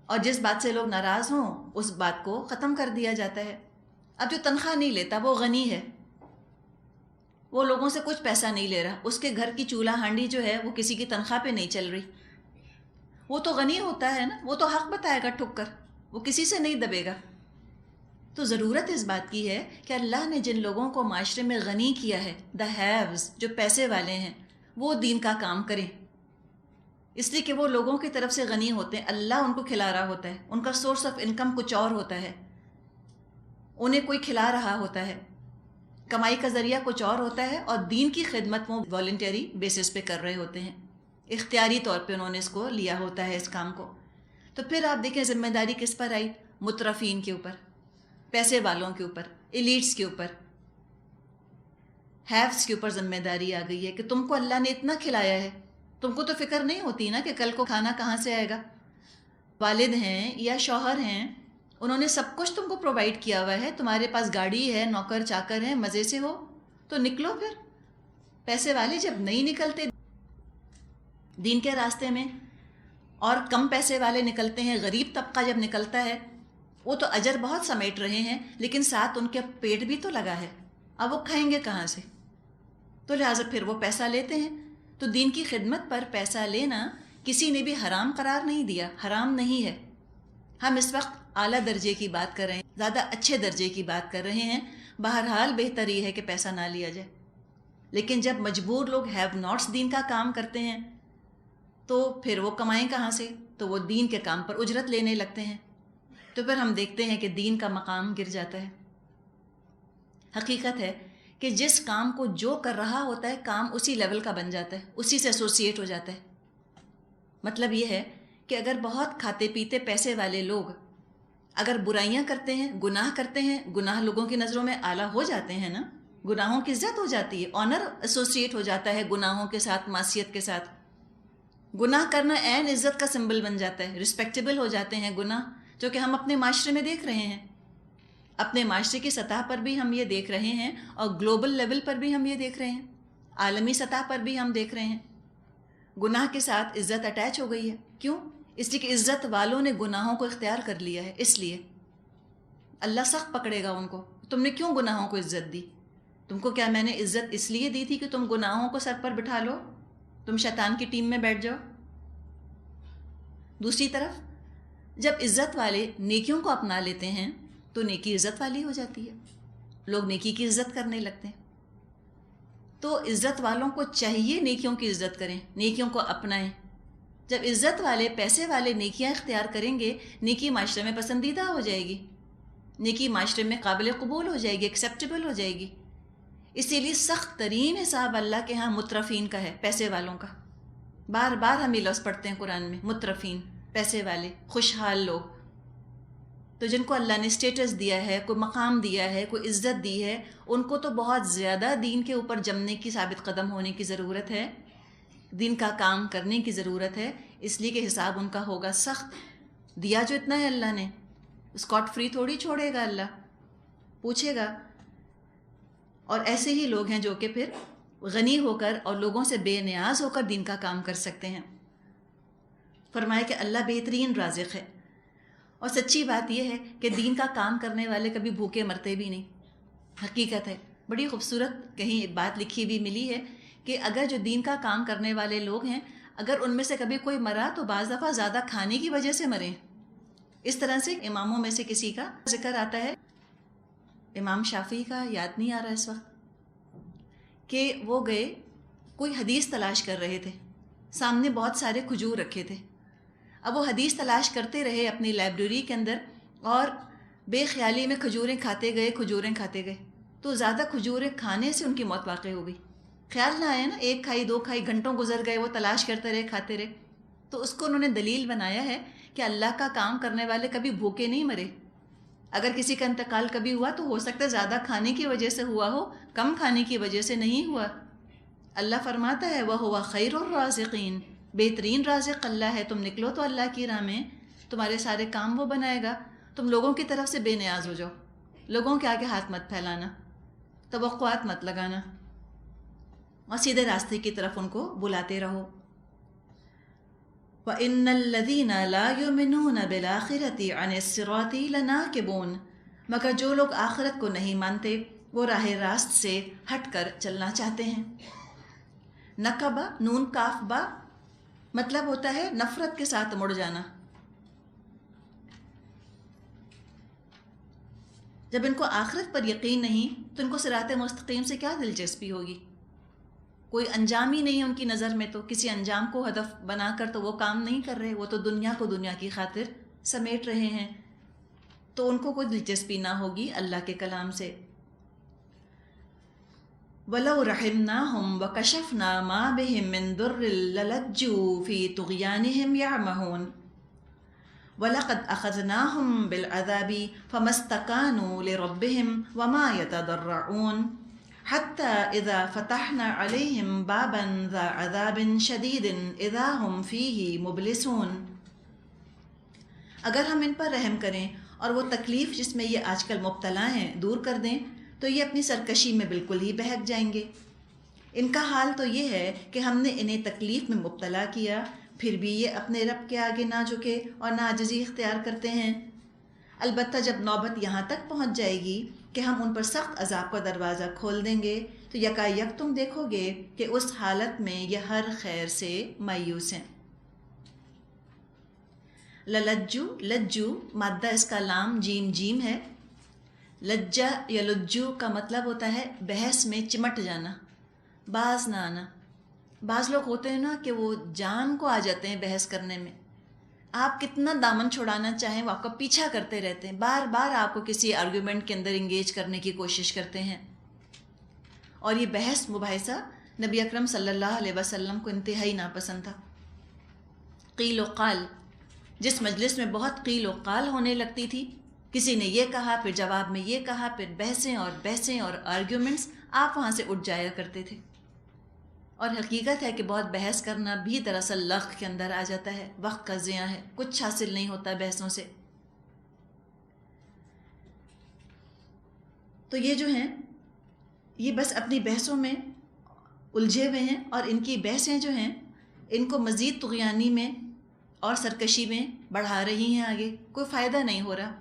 اور جس بات سے لوگ ناراض ہوں اس بات کو ختم کر دیا جاتا ہے. اب جو تنخواہ نہیں لیتا وہ غنی ہے، وہ لوگوں سے کچھ پیسہ نہیں لے رہا، اس کے گھر کی چولہا ہانڈی جو ہے وہ کسی کی تنخواہ پہ نہیں چل رہی، وہ تو غنی ہوتا ہے نا، وہ تو حق بتائے گا ٹھک کر، وہ کسی سے نہیں دبے گا. تو ضرورت اس بات کی ہے کہ اللہ نے جن لوگوں کو معاشرے میں غنی کیا ہے، دا ہیوز، جو پیسے والے ہیں، وہ دین کا کام کریں، اس لیے کہ وہ لوگوں کی طرف سے غنی ہوتے ہیں، اللہ ان کو کھلا رہا ہوتا ہے، ان کا سورس آف انکم کچھ اور ہوتا ہے، انہیں کوئی کھلا رہا ہوتا ہے، کمائی کا ذریعہ کچھ اور ہوتا ہے، اور دین کی خدمت وہ والنٹری بیسس پہ کر رہے ہوتے ہیں، اختیاری طور پہ انہوں نے اس کو لیا ہوتا ہے اس کام کو. تو پھر آپ دیکھیں ذمہ داری کس پر آئی؟ مترفین کے اوپر، پیسے والوں کے اوپر، ایلیٹس کے اوپر، ہیوز کے اوپر ذمہ داری آ گئی ہے کہ تم کو اللہ نے اتنا کھلایا ہے، تم کو تو فکر نہیں ہوتی نا کہ کل کو کھانا کہاں سے آئے گا. والد ہیں یا شوہر ہیں، انہوں نے سب کچھ تم کو پرووائڈ کیا ہوا ہے، تمہارے پاس گاڑی ہے، نوکر چاکر ہیں، مزے سے ہو، تو نکلو پھر. پیسے والے جب نہیں نکلتے دین کے راستے میں، اور کم پیسے والے نکلتے ہیں، غریب طبقہ جب نکلتا ہے، وہ تو اجر بہت سمیٹ رہے ہیں لیکن ساتھ ان کے پیٹ بھی تو لگا ہے، اب وہ کھائیں گے کہاں سے؟ تو لہٰذا پھر وہ پیسہ لیتے ہیں. تو دین کی خدمت پر پیسہ لینا کسی نے بھی حرام قرار نہیں دیا، حرام نہیں ہے. ہم اس وقت اعلیٰ درجے کی بات کر رہے ہیں، زیادہ اچھے درجے کی بات کر رہے ہیں. بہرحال بہتر یہ ہے کہ پیسہ نہ لیا جائے، لیکن جب مجبور لوگ ہیو ناٹس دین کا کام کرتے ہیں تو پھر وہ کمائیں کہاں سے؟ تو وہ دین کے کام پر اجرت لینے لگتے ہیں، تو پھر ہم دیکھتے ہیں کہ دین کا مقام گر جاتا ہے. حقیقت ہے کہ جس کام کو جو کر رہا ہوتا ہے کام اسی لیول کا بن جاتا ہے، اسی سے ایسوسیٹ ہو جاتا ہے. مطلب یہ ہے کہ اگر بہت کھاتے پیتے پیسے والے لوگ اگر برائیاں کرتے ہیں، گناہ کرتے ہیں، گناہ لوگوں کی نظروں میں اعلیٰ ہو جاتے ہیں نا، گناہوں کی عزت ہو جاتی ہے، آنر ایسوسیٹ ہو جاتا ہے گناہوں کے ساتھ، معصیت کے ساتھ. گناہ کرنا عین عزت کا سمبل بن جاتا ہے، رسپیکٹیبل ہو جاتے ہیں گناہ، جو کہ ہم اپنے معاشرے میں دیکھ رہے ہیں. اپنے معاشرے کی سطح پر بھی ہم یہ دیکھ رہے ہیں، اور گلوبل لیول پر بھی ہم یہ دیکھ رہے ہیں، عالمی سطح پر بھی ہم دیکھ رہے ہیں. گناہ کے ساتھ عزت اٹیچ ہو گئی ہے. کیوں؟ اس لیے کہ عزت والوں نے گناہوں کو اختیار کر لیا ہے. اس لیے اللہ سخت پکڑے گا ان کو. تم نے کیوں گناہوں کو عزت دی؟ تم کو کیا میں نے عزت اس لیے دی تھی کہ تم گناہوں کو سر پر بٹھا لو، تم شیطان کی ٹیم میں بیٹھ جاؤ؟ دوسری طرف جب عزت والے نیکیوں کو اپنا لیتے ہیں تو نیکی عزت والی ہو جاتی ہے، لوگ نیکی کی عزت کرنے لگتے ہیں. تو عزت والوں کو چاہیے نیکیوں کی عزت کریں، نیکیوں کو اپنائیں. جب عزت والے پیسے والے نیکیاں اختیار کریں گے، نیکی معاشرے میں پسندیدہ ہو جائے گی، نیکی معاشرے میں قابل قبول ہو جائے گی، ایکسیپٹیبل ہو جائے گی. اسی لیے سخت ترین حساب اللہ کے ہاں مترفین کا ہے، پیسے والوں کا. بار بار ہم یہ لفظ پڑھتے ہیں قرآن میں، مترفین، پیسے والے، خوشحال لوگ. تو جن کو اللہ نے سٹیٹس دیا ہے، کوئی مقام دیا ہے، کوئی عزت دی ہے، ان کو تو بہت زیادہ دین کے اوپر جمنے کی، ثابت قدم ہونے کی ضرورت ہے، دین کا کام کرنے کی ضرورت ہے. اس لیے کہ حساب ان کا ہوگا سخت. دیا جو اتنا ہے اللہ نے، اسکاٹ فری تھوڑی چھوڑے گا اللہ، پوچھے گا. اور ایسے ہی لوگ ہیں جو کہ پھر غنی ہو کر اور لوگوں سے بے نیاز ہو کر دین کا کام کر سکتے ہیں. فرمایا کہ اللہ بہترین رازق ہے. اور سچی بات یہ ہے کہ دین کا کام کرنے والے کبھی بھوکے مرتے بھی نہیں. حقیقت ہے، بڑی خوبصورت کہیں بات لکھی بھی ملی ہے کہ اگر جو دین کا کام کرنے والے لوگ ہیں، اگر ان میں سے کبھی کوئی مرا تو بعض دفعہ زیادہ کھانے کی وجہ سے مرے. اس طرح سے اماموں میں سے کسی کا ذکر آتا ہے، امام شافعی کا یاد نہیں آ رہا اس وقت، کہ وہ گئے کوئی حدیث تلاش کر رہے تھے، سامنے بہت سارے کھجور رکھے تھے. اب وہ حدیث تلاش کرتے رہے اپنی لائبریری کے اندر، اور بے خیالی میں کھجوریں کھاتے گئے، کھجوریں کھاتے گئے. تو زیادہ کھجوریں کھانے سے ان کی موت واقع ہو گئی. خیال نہ آیا نا، ایک کھائی، دو کھائی، گھنٹوں گزر گئے، وہ تلاش کرتے رہے، کھاتے رہے. تو اس کو انہوں نے دلیل بنایا ہے کہ اللہ کا کام کرنے والے کبھی بھوکے نہیں مرے. اگر کسی کا انتقال کبھی ہوا تو ہو سکتا ہے زیادہ کھانے کی وجہ سے ہوا ہو، کم کھانے کی وجہ سے نہیں ہوا. اللہ فرماتا ہے وَهُوَ خَيْرُ الرَّازِقِينَ، بہترین رازق اللہ ہے. تم نکلو تو اللہ کی راہ میں، تمہارے سارے کام وہ بنائے گا. تم لوگوں کی طرف سے بے نیاز ہو جاؤ، لوگوں کے آگے ہاتھ مت پھیلانا، توقعات مت لگانا، اور سیدھے راستے کی طرف ان کو بلاتے رہو. وَإِنَّ الَّذِينَ لَا يُؤْمِنُونَ بِالْآخِرَةِ عَنِ الصِّرَاطِ لَنَاكِبُونَ، مگر جو لوگ آخرت کو نہیں مانتے وہ راہ راست سے ہٹ کر چلنا چاہتے ہیں۔ نقبہ نون کاف با مطلب ہوتا ہے نفرت کے ساتھ مڑ جانا۔ جب ان کو آخرت پر یقین نہیں تو ان کو صراط مستقیم سے کیا دلچسپی ہوگی؟ کوئی انجام ہی نہیں ہے ان کی نظر میں، تو کسی انجام کو ہدف بنا کر تو وہ کام نہیں کر رہے، وہ تو دنیا کو دنیا کی خاطر سمیٹ رہے ہیں، تو ان کو کوئی دلچسپی نہ ہوگی اللہ کے کلام سے۔ وَلَوْ رَحِمْنَاهُمْ وَكَشَفْنَا مَا بِهِمْ مِنْ ضُرٍّ لَلَجُّوا فِي طُغْيَانِهِمْ يَعْمَهُونَ وَلَقَدْ أَخَذْنَاهُمْ بِالْعَذَابِ فَمَا اسْتَكَانُوا لِرَبِّهِمْ وَمَا يَتَضَرَّعُونَ حَتَّى إِذَا فَتَحْنَا عَلَيْهِمْ بَابًا ذَا عَذَابٍ شَدِيدٍ إِذَا هُمْ فِيهِ مُبْلِسُونَ، اگر ہم ان پر رحم کریں اور وہ تکلیف جس میں یہ آج کل مبتلا ہیں دور کر دیں تو یہ اپنی سرکشی میں بالکل ہی بہک جائیں گے۔ ان کا حال تو یہ ہے کہ ہم نے انہیں تکلیف میں مبتلا کیا، پھر بھی یہ اپنے رب کے آگے نہ جھکے اور نہ عاجزی اختیار کرتے ہیں۔ البتہ جب نوبت یہاں تک پہنچ جائے گی کہ ہم ان پر سخت عذاب کا دروازہ کھول دیں گے تو یکایک تم دیکھو گے کہ اس حالت میں یہ ہر خیر سے مایوس ہیں۔ للجو، لجو مادہ اس کا لام جیم جیم ہے۔ لجا یا لجو کا مطلب ہوتا ہے بحث میں چمٹ جانا، باز نہ آنا۔ بعض لوگ ہوتے ہیں نا کہ وہ جان کو آ جاتے ہیں بحث کرنے میں، آپ کتنا دامن چھڑانا چاہیں وہ آپ کا پیچھا کرتے رہتے ہیں، بار بار آپ کو کسی آرگیومنٹ کے اندر انگیج کرنے کی کوشش کرتے ہیں۔ اور یہ بحث مباحثہ نبی اکرم صلی اللہ علیہ وسلم کو انتہائی ناپسند تھا۔ قیل و قال، جس مجلس میں بہت قیل و قال ہونے لگتی تھی، کسی نے یہ کہا پھر جواب میں یہ کہا، پھر بحثیں اور آرگیومنٹس، آپ وہاں سے اٹھ جایا کرتے تھے۔ اور حقیقت ہے کہ بہت بحث کرنا بھی دراصل لغو کے اندر آ جاتا ہے، وقت کا ضیاع ہے، کچھ حاصل نہیں ہوتا بحثوں سے۔ تو یہ جو ہیں یہ بس اپنی بحثوں میں الجھے ہوئے ہیں، اور ان کی بحثیں جو ہیں ان کو مزید طغیانی میں اور سرکشی میں بڑھا رہی ہیں، آگے کوئی فائدہ نہیں ہو رہا۔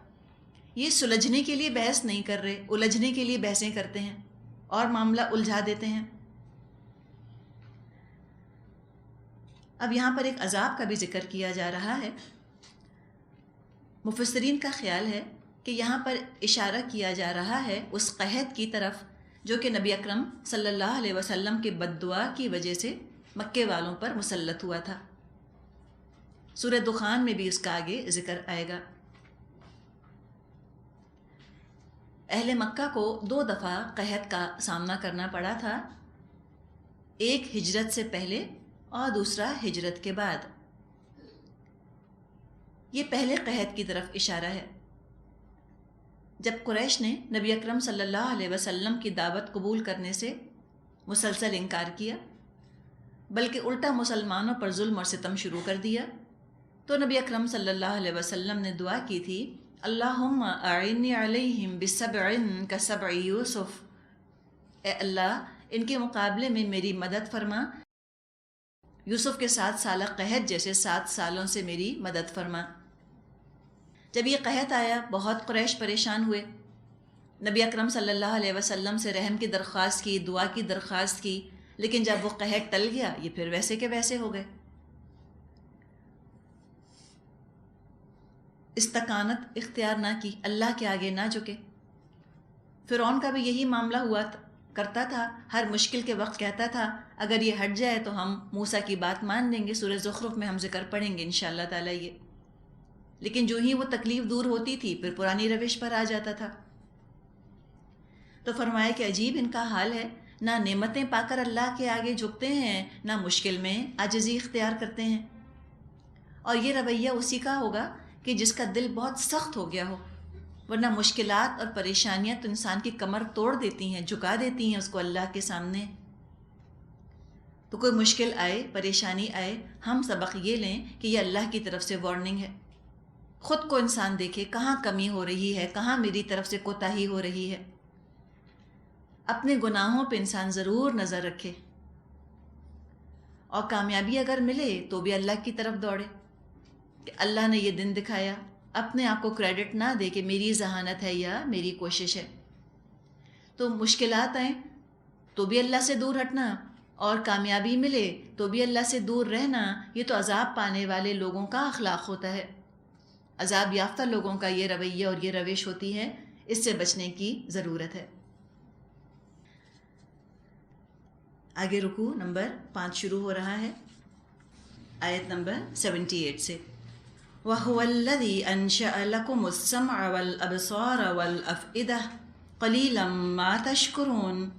یہ سلجھنے کے لیے بحث نہیں کر رہے، الجھنے کے لیے بحثیں کرتے ہیں اور معاملہ الجھا دیتے ہیں۔ اب یہاں پر ایک عذاب کا بھی ذکر کیا جا رہا ہے۔ مفسرین کا خیال ہے کہ یہاں پر اشارہ کیا جا رہا ہے اس قحط کی طرف جو کہ نبی اکرم صلی اللہ علیہ وسلم کے بد دعا کی وجہ سے مکے والوں پر مسلط ہوا تھا۔ سورہ دخان میں بھی اس کا آگے ذکر آئے گا۔ اہل مکہ کو 2 دفعہ قحط کا سامنا کرنا پڑا تھا، ایک ہجرت سے پہلے اور دوسرا ہجرت کے بعد۔ یہ پہلے قحط کی طرف اشارہ ہے، جب قریش نے نبی اکرم صلی اللہ علیہ وسلم کی دعوت قبول کرنے سے مسلسل انکار کیا، بلکہ الٹا مسلمانوں پر ظلم اور ستم شروع کر دیا، تو نبی اکرم صلی اللہ علیہ وسلم نے دعا کی تھی، اللہم اعنی علیہم بسبع کسبع یوسف، اے اللہ ان کے مقابلے میں میری مدد فرما، یوسف کے 7 سالہ قحط جیسے 7 سالوں سے میری مدد فرما۔ جب یہ قحط آیا بہت قریش پریشان ہوئے، نبی اکرم صلی اللہ علیہ وسلم سے رحم کی درخواست کی، دعا کی درخواست کی، لیکن جب وہ قحط ٹل گیا یہ پھر ویسے کے ویسے ہو گئے۔ استقامت اختیار نہ کی، اللہ کے آگے نہ جھکے۔ فرعون کا بھی یہی معاملہ ہوا کرتا تھا، ہر مشکل کے وقت کہتا تھا اگر یہ ہٹ جائے تو ہم موسیٰ کی بات مان لیں گے، سورہ زخرف میں ہم ذکر پڑھیں گے انشاءاللہ تعالیٰ یہ، لیکن جو ہی وہ تکلیف دور ہوتی تھی پھر پرانی روش پر آ جاتا تھا۔ تو فرمایا کہ عجیب ان کا حال ہے، نہ نعمتیں پا کر اللہ کے آگے جھکتے ہیں، نہ مشکل میں عاجزی اختیار کرتے ہیں۔ اور یہ رویہ اسی کا ہوگا کہ جس کا دل بہت سخت ہو گیا ہو، ورنہ مشکلات اور پریشانیاں تو انسان کی کمر توڑ دیتی ہیں، جھکا دیتی ہیں اس کو اللہ کے سامنے۔ تو کوئی مشکل آئے، پریشانی آئے، ہم سبق یہ لیں کہ یہ اللہ کی طرف سے وارننگ ہے۔ خود کو انسان دیکھے کہاں کمی ہو رہی ہے، کہاں میری طرف سے کوتاہی ہو رہی ہے، اپنے گناہوں پہ انسان ضرور نظر رکھے اور کامیابی اگر ملے تو بھی اللہ کی طرف دوڑے کہ اللہ نے یہ دن دکھایا، اپنے آپ کو کریڈٹ نہ دے کہ میری ذہانت ہے یا میری کوشش ہے۔ تو مشکلات آئیں تو بھی اللہ سے دور ہٹنا، اور کامیابی ملے تو بھی اللہ سے دور رہنا، یہ تو عذاب پانے والے لوگوں کا اخلاق ہوتا ہے، عذاب یافتہ لوگوں کا یہ رویہ اور یہ روش ہوتی ہے، اس سے بچنے کی ضرورت ہے۔ آگے رکوع نمبر 5 شروع ہو رہا ہے، آیت نمبر 78 سے۔ وَهُوَ الَّذِي أَنشَأَ لَكُمُ السَّمْعَ وَالْأَبْصَارَ وَالْأَفْئِدَةَ قَلِيلًا مَا تَشْكُرُونَ،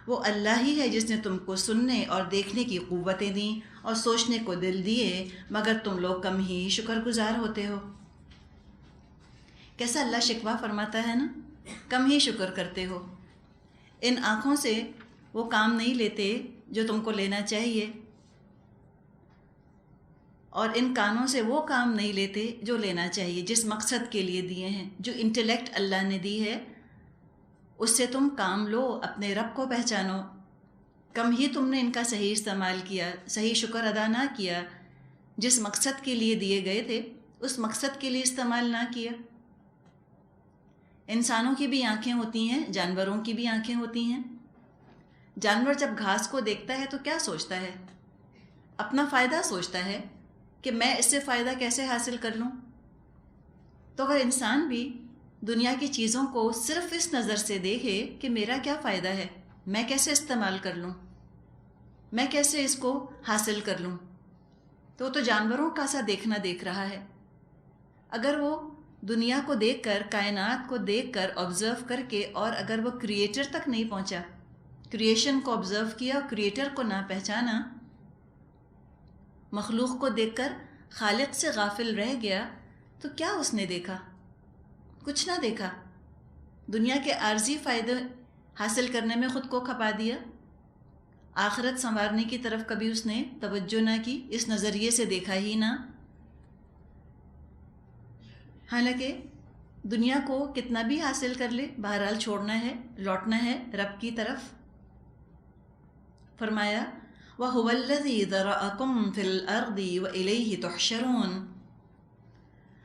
وہ اللہ ہی ہے جس نے تم کو سننے اور دیکھنے کی قوتیں دیں اور سوچنے کو دل دیے، مگر تم لوگ کم ہی شکر گزار ہوتے ہو۔ کیسا اللہ شکوہ فرماتا ہے نا، کم ہی شکر کرتے ہو۔ ان آنکھوں سے وہ کام نہیں لیتے جو تم کو لینا چاہیے، اور ان کانوں سے وہ کام نہیں لیتے جو لینا چاہیے، جس مقصد کے لیے دیے ہیں۔ جو انٹلیکٹ اللہ نے دی ہے اس سے تم کام لو، اپنے رب کو پہچانو۔ کم ہی تم نے ان کا صحیح استعمال کیا، صحیح شکر ادا نہ کیا، جس مقصد کے لیے دیے گئے تھے اس مقصد کے لیے استعمال نہ کیا۔ انسانوں کی بھی آنکھیں ہوتی ہیں، جانوروں کی بھی آنکھیں ہوتی ہیں۔ جانور جب گھاس کو دیکھتا ہے تو کیا سوچتا ہے؟ اپنا فائدہ سوچتا ہے کہ میں اس سے فائدہ کیسے حاصل کر لوں۔ تو اگر انسان بھی دنیا کی چیزوں کو صرف اس نظر سے دیکھے کہ میرا کیا فائدہ ہے، میں کیسے استعمال کر لوں، میں کیسے اس کو حاصل کر لوں، تو وہ تو جانوروں کا سا دیکھنا دیکھ رہا ہے۔ اگر وہ دنیا کو دیکھ کر، کائنات کو دیکھ کر، آبزرو کر کے، اور اگر وہ کریٹر تک نہیں پہنچا، کریشن کو آبزرو کیا اور کریٹر کو نہ پہچانا، مخلوق کو دیکھ کر خالق سے غافل رہ گیا، تو کیا اس نے دیکھا؟ کچھ نہ دیکھا۔ دنیا کے عارضی فائدے حاصل کرنے میں خود کو کھپا دیا، آخرت سنوارنے کی طرف کبھی اس نے توجہ نہ کی، اس نظریے سے دیکھا ہی نہ۔ حالانکہ دنیا کو کتنا بھی حاصل کر لے، بہرحال چھوڑنا ہے، لوٹنا ہے رب کی طرف۔ فرمایا وَهُوَ الَّذِي ذَرَأَكُمْ فِي الْأَرْضِ وَإِلَيْهِ تُحْشَرُونَ،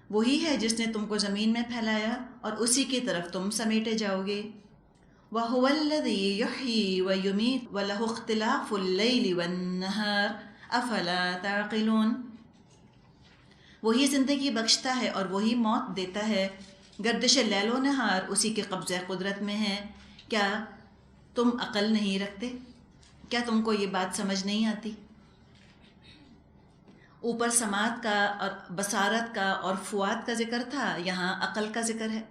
وہی ہے جس نے تم کو زمین میں پھیلایا اور اسی کی طرف تم سمیٹے جاؤ گے۔ وَهُوَ الَّذِي يُحْيِي وَيُمِيتُ وَلَهُ اخْتِلَافُ اللَّيْلِ وَالنَّهَارِ أَفَلَا تَعْقِلُونَ، وہی زندگی بخشتا ہے اور وہی موت دیتا ہے، گردش لیل و نہار اسی کے قبضہ قدرت میں ہے، کیا تم عقل نہیں رکھتے؟ کیا تم کو یہ بات سمجھ نہیں آتی؟ اوپر سماعت کا اور بصارت کا اور فؤاد کا ذکر تھا، یہاں عقل کا ذکر ہے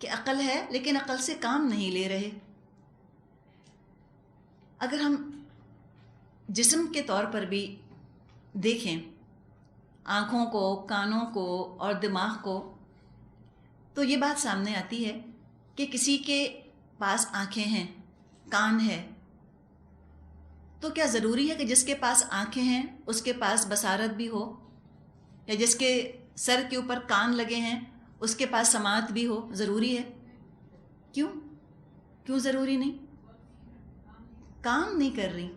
کہ عقل ہے لیکن عقل سے کام نہیں لے رہے۔ اگر ہم جسم کے طور پر بھی دیکھیں، آنکھوں کو، کانوں کو اور دماغ کو، تو یہ بات سامنے آتی ہے کہ کسی کے پاس آنکھیں ہیں، کان ہے، تو کیا ضروری ہے کہ جس کے پاس آنکھیں ہیں اس کے پاس بصارت بھی ہو، یا جس کے سر کے اوپر کان لگے ہیں اس کے پاس سماعت بھی ہو؟ ضروری ہے؟ کیوں ضروری نہیں؟ کام نہیں کر رہی۔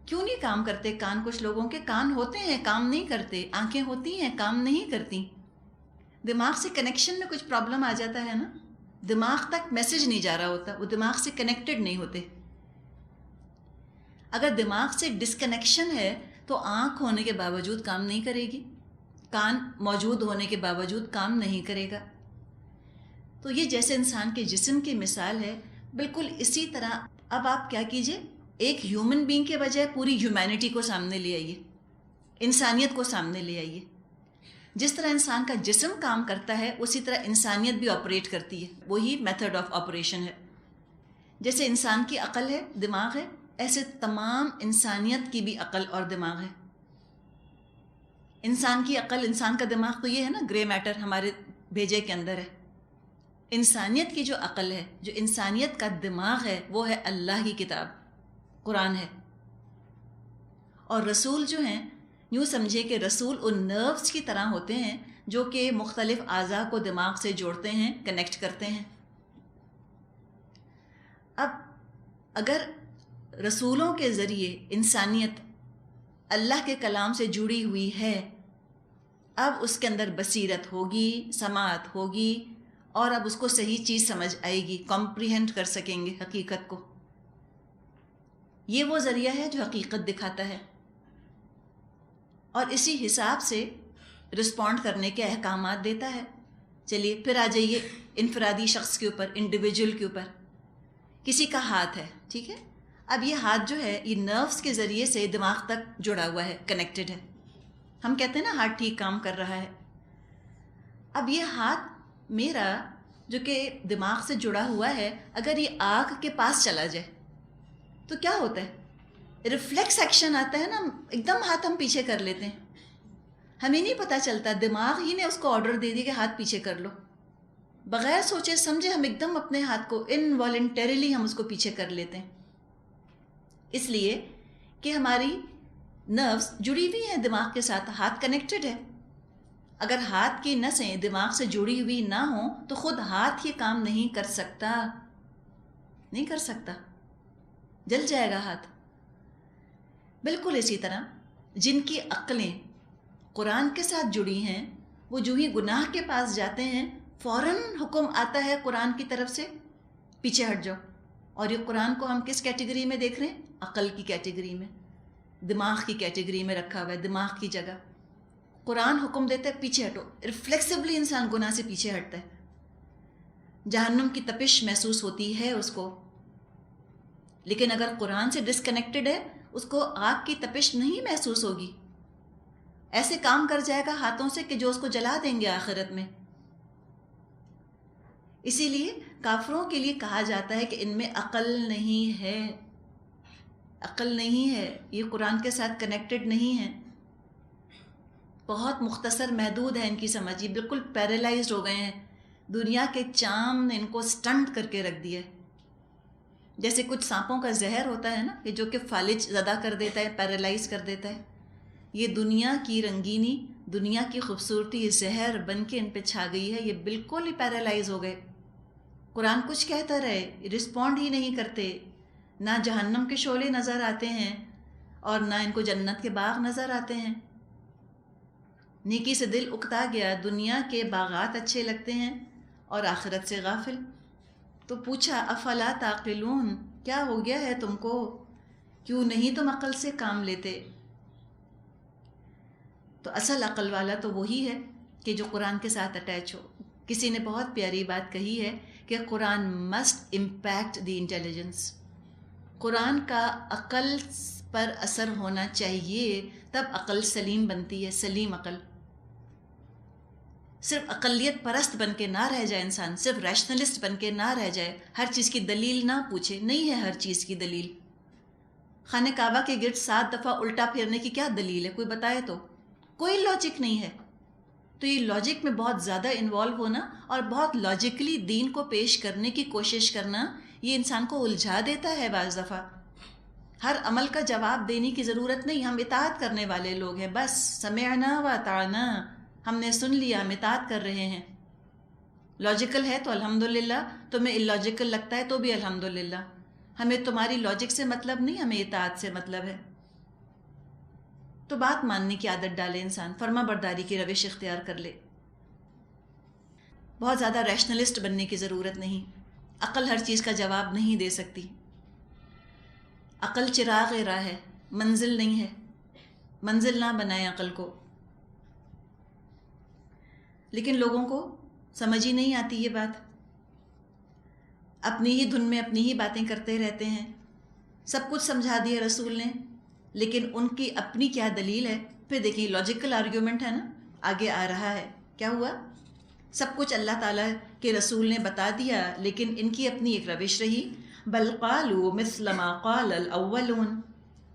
کیوں نہیں کام کرتے کان؟ کچھ لوگوں کے کان ہوتے ہیں، کام نہیں کرتے، آنکھیں ہوتی ہیں، کام نہیں کرتی۔ دماغ سے کنیکشن میں کچھ پرابلم آ جاتا ہے نا، دماغ تک میسج نہیں جا رہا ہوتا، وہ دماغ سے کنیکٹڈ نہیں ہوتے۔ اگر دماغ سے ڈسکنیکشن ہے تو آنکھ ہونے کے باوجود کام نہیں کرے گی، کان موجود ہونے کے باوجود کام نہیں کرے گا۔ تو یہ جیسے انسان کے جسم کی مثال ہے، بالکل اسی طرح اب آپ کیا کیجئے، ایک ہیومن بینگ کے بجائے پوری ہیومینٹی کو سامنے لے آئیے، انسانیت کو سامنے لے آئیے۔ جس طرح انسان کا جسم کام کرتا ہے اسی طرح انسانیت بھی آپریٹ کرتی ہے، وہی میتھڈ آف آپریشن ہے۔ جیسے انسان کی عقل ہے، دماغ ہے، ایسے تمام انسانیت کی بھی عقل اور دماغ ہے۔ انسان کی عقل، انسان کا دماغ تو یہ ہے نا، گرے میٹر ہمارے بھیجے کے اندر ہے۔ انسانیت کی جو عقل ہے، جو انسانیت کا دماغ ہے، وہ ہے اللہ کی کتاب، قرآن ہے۔ اور رسول جو ہیں، یوں سمجھے کہ رسول ان نروز کی طرح ہوتے ہیں جو کہ مختلف اعضاء کو دماغ سے جوڑتے ہیں، کنیکٹ کرتے ہیں۔ اب اگر رسولوں کے ذریعے انسانیت اللہ کے کلام سے جڑی ہوئی ہے، اب اس کے اندر بصیرت ہوگی، سماعت ہوگی، اور اب اس کو صحیح چیز سمجھ آئے گی، کمپریہنڈ کر سکیں گے حقیقت کو۔ یہ وہ ذریعہ ہے جو حقیقت دکھاتا ہے، اور اسی حساب سے رسپونڈ کرنے کے احکامات دیتا ہے۔ چلیے پھر آ جائیے انفرادی شخص کے اوپر، انڈیویجول کے اوپر۔ کسی کا ہاتھ ہے، ٹھیک ہے، اب یہ ہاتھ جو ہے یہ نروس کے ذریعے سے دماغ تک جڑا ہوا ہے، کنیکٹڈ ہے۔ ہم کہتے ہیں نا ہاتھ ٹھیک کام کر رہا ہے۔ اب یہ ہاتھ میرا جو کہ دماغ سے جڑا ہوا ہے، اگر یہ آنکھ کے پاس چلا جائے تو کیا ہوتا ہے؟ ریفلیکس ایکشن آتا ہے نا، ایک دم ہاتھ ہم پیچھے کر لیتے ہیں، ہمیں نہیں پتہ چلتا، دماغ ہی نے اس کو آرڈر دے دی کہ ہاتھ پیچھے کر لو، بغیر سوچے سمجھے ہم ایک دم اپنے ہاتھ کو انوالنٹریلی ہم اس کو پیچھے کر لیتے ہیں، اس لیے کہ ہماری نروس جڑی ہوئی ہیں دماغ کے ساتھ، ہاتھ کنیکٹڈ ہے۔ اگر ہاتھ کی نسیں دماغ سے جڑی ہوئی نہ ہوں تو خود ہاتھ یہ کام نہیں کر سکتا، نہیں کر سکتا، جل جائے گا ہاتھ۔ بالکل اسی طرح جن کی عقلیں قرآن کے ساتھ جڑی ہیں، وہ جو ہی گناہ کے پاس جاتے ہیں فوراً حکم آتا ہے قرآن کی طرف سے، پیچھے ہٹ جاؤ۔ اور یہ قرآن کو ہم کس کیٹیگری میں دیکھ رہے ہیں؟ عقل کی کیٹیگری میں، دماغ کی کیٹیگری میں رکھا ہوا ہے، دماغ کی جگہ۔ قرآن حکم دیتا ہے پیچھے ہٹو، ریفلیکسبلی انسان گناہ سے پیچھے ہٹتا ہے، جہنم کی تپش محسوس ہوتی ہے اس کو۔ لیکن اگر قرآن سے ڈسکنیکٹڈ ہے، اس کو آگ کی تپش نہیں محسوس ہوگی، ایسے کام کر جائے گا ہاتھوں سے کہ جو اس کو جلا دیں گے آخرت میں۔ اسی لیے کافروں کے لیے کہا جاتا ہے کہ ان میں عقل نہیں ہے، عقل نہیں ہے، یہ قرآن کے ساتھ کنیکٹڈ نہیں ہے، بہت مختصر محدود ہے ان کی سمجھ، یہ بالکل پیرالائزڈ ہو گئے ہیں، دنیا کے چام نے ان کو سٹنٹ کر کے رکھ دیا ہے۔ جیسے کچھ سانپوں کا زہر ہوتا ہے نا، کہ جو کہ فالج زدہ کر دیتا ہے، پیرالائز کر دیتا ہے، یہ دنیا کی رنگینی، دنیا کی خوبصورتی زہر بن کے ان پہ چھا گئی ہے، یہ بالکل ہی پیرالائز ہو گئے۔ قرآن کچھ کہتا رہے، رسپونڈ ہی نہیں کرتے، نہ جہنم کے شعلے نظر آتے ہیں اور نہ ان کو جنت کے باغ نظر آتے ہیں۔ نیکی سے دل اکتا گیا، دنیا کے باغات اچھے لگتے ہیں اور آخرت سے غافل۔ تو پوچھا افلا تعقلون، کیا ہو گیا ہے تم کو، کیوں نہیں تم عقل سے کام لیتے؟ تو اصل عقل والا تو وہی ہے کہ جو قرآن کے ساتھ اٹیچ ہو۔ کسی نے بہت پیاری بات کہی ہے کہ قرآن مسٹ امپیکٹ دی انٹیلیجنس، قرآن کا عقل پر اثر ہونا چاہیے، تب عقل سلیم بنتی ہے، سلیم عقل۔ صرف اقلیت پرست بن کے نہ رہ جائے انسان، صرف ریشنلسٹ بن کے نہ رہ جائے، ہر چیز کی دلیل نہ پوچھے، نہیں ہے ہر چیز کی دلیل۔ خانہ کعبہ کے گرد 7 دفعہ الٹا پھیرنے کی کیا دلیل ہے؟ کوئی بتائے تو، کوئی لاجک نہیں ہے۔ تو یہ لاجک میں بہت زیادہ انوالو ہونا اور بہت لاجکلی دین کو پیش کرنے کی کوشش کرنا، یہ انسان کو الجھا دیتا ہے بعض دفعہ۔ ہر عمل کا جواب دینے کی ضرورت نہیں، ہم اطاعت کرنے والے لوگ ہیں، بس سمعنا و اطعنا، ہم نے سن لیا، ہم اطاعت کر رہے ہیں۔ لاجیکل ہے تو الحمدللہ، تمہیں اللاجیکل لگتا ہے تو بھی الحمدللہ، ہمیں تمہاری لاجک سے مطلب نہیں، ہمیں اطاعت سے مطلب ہے۔ تو بات ماننے کی عادت ڈالے انسان، فرما برداری کی روش اختیار کر لے، بہت زیادہ ریشنلسٹ بننے کی ضرورت نہیں۔ عقل ہر چیز کا جواب نہیں دے سکتی، عقل چراغ راہ ہے، منزل نہیں ہے، منزل نہ بنائیں عقل کو۔ لیکن لوگوں کو سمجھ ہی نہیں آتی یہ بات، اپنی ہی دھن میں اپنی ہی باتیں کرتے رہتے ہیں۔ سب کچھ سمجھا دیا رسول نے، لیکن ان کی اپنی کیا دلیل ہے؟ پھر دیکھیں لاجیکل آرگیومنٹ ہے نا، آگے آ رہا ہے، کیا ہوا؟ سب کچھ اللہ تعالیٰ کے رسول نے بتا دیا، لیکن ان کی اپنی ایک روش رہی۔ بل قالوا مثل ما قال الاولون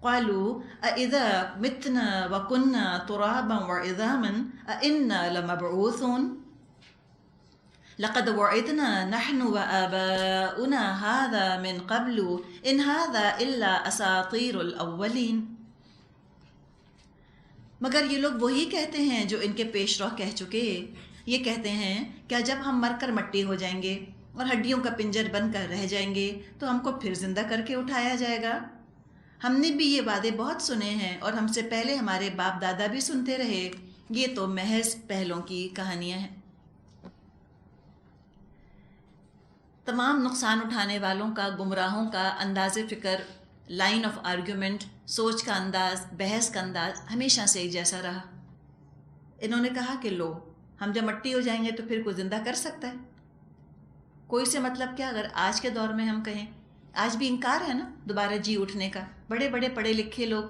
قالوا اذا متنا وكنا ترابا وعظاما ائنا لمبعوثون لقد وعدنا نحن وآباؤنا هذا من قبل ان هذا الا اساطیر الاولین۔ مگر یہ لوگ وہی کہتے ہیں جو ان کے پیش رو کہہ چکے، یہ کہتے ہیں کیا جب ہم مر کر مٹی ہو جائیں گے اور ہڈیوں کا پنجر بن کر رہ جائیں گے تو ہم کو پھر زندہ کر کے اٹھایا جائے گا؟ ہم نے بھی یہ وعدے بہت سنے ہیں اور ہم سے پہلے ہمارے باپ دادا بھی سنتے رہے، یہ تو محض پہلوں کی کہانیاں ہیں۔ تمام نقصان اٹھانے والوں کا، گمراہوں کا انداز فکر، لائن آف آرگیومنٹ، سوچ کا انداز، بحث کا انداز ہمیشہ سے ایک جیسا رہا۔ انہوں نے کہا کہ لو، ہم جب مٹی ہو جائیں گے تو پھر کوئی زندہ کر سکتا ہے؟ کوئی سے مطلب کیا؟ اگر آج کے دور میں ہم کہیں، آج بھی انکار ہے نا دوبارہ جی اٹھنے کا، بڑے بڑے پڑھے لکھے لوگ،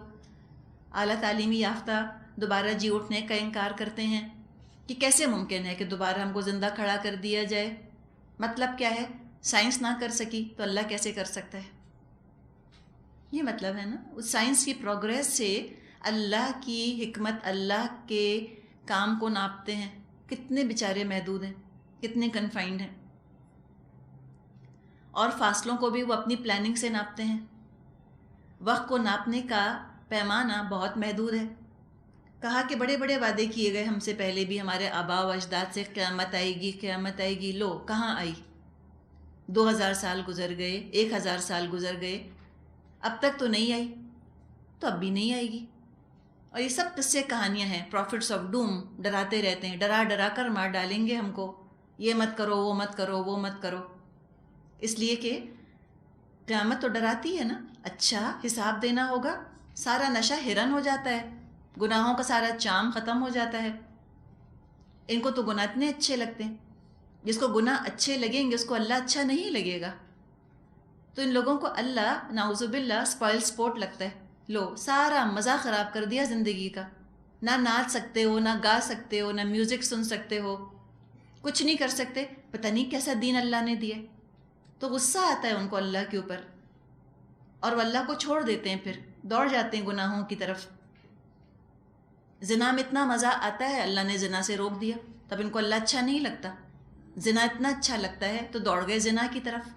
اعلیٰ تعلیمی یافتہ دوبارہ جی اٹھنے کا انکار کرتے ہیں کہ کیسے ممکن ہے کہ دوبارہ ہم کو زندہ کھڑا کر دیا جائے۔ مطلب کیا ہے؟ سائنس نہ کر سکی تو اللہ کیسے کر سکتا ہے؟ یہ مطلب ہے نا، اس سائنس کی پروگریس سے اللہ کی حکمت، اللہ کے کام کو ناپتے ہیں، کتنے بیچارے محدود ہیں، کتنے کنفائنڈ ہیں۔ اور فاصلوں کو بھی وہ اپنی پلاننگ سے ناپتے ہیں۔ وقت کو ناپنے کا پیمانہ بہت محدود ہے۔ کہا کہ بڑے بڑے وعدے کیے گئے ہم سے پہلے بھی، ہمارے آباء و اجداد سے، قیامت آئے گی، قیامت آئے گی۔ لو، کہاں آئی؟ 2000 سال گزر گئے، 1000 سال گزر گئے، اب تک تو نہیں آئی، تو اب بھی نہیں آئے گی۔ اور یہ سب قصے کہانیاں ہیں، پروفٹس آف ڈوم ڈراتے رہتے ہیں، ڈرا ڈرا کر مار ڈالیں گے ہم کو، یہ مت کرو، وہ مت کرو، وہ مت کرو۔ اس لیے کہ قیامت تو ڈراتی ہے نا، اچھا حساب دینا ہوگا، سارا نشہ ہرن ہو جاتا ہے، گناہوں کا سارا چام ختم ہو جاتا ہے۔ ان کو تو گناہ اتنے اچھے لگتے ہیں، جس کو گناہ اچھے لگیں گے اس کو اللہ اچھا نہیں لگے گا۔ تو ان لوگوں کو اللہ نعوذ باللہ اسپائل سپورٹ لگتا ہے۔ لو، سارا مزہ خراب کر دیا زندگی کا، نہ ناچ سکتے ہو، نہ گا سکتے ہو، نہ میوزک سن سکتے ہو، کچھ نہیں کر سکتے، پتہ نہیں کیسا دین اللہ نے دیا۔ تو غصہ آتا ہے ان کو اللہ کے اوپر، اور وہ اللہ کو چھوڑ دیتے ہیں، پھر دوڑ جاتے ہیں گناہوں کی طرف۔ زنا میں اتنا مزہ آتا ہے، اللہ نے زنا سے روک دیا، تب ان کو اللہ اچھا نہیں لگتا۔ زنا اتنا اچھا لگتا ہے تو دوڑ گئے زنا کی طرف،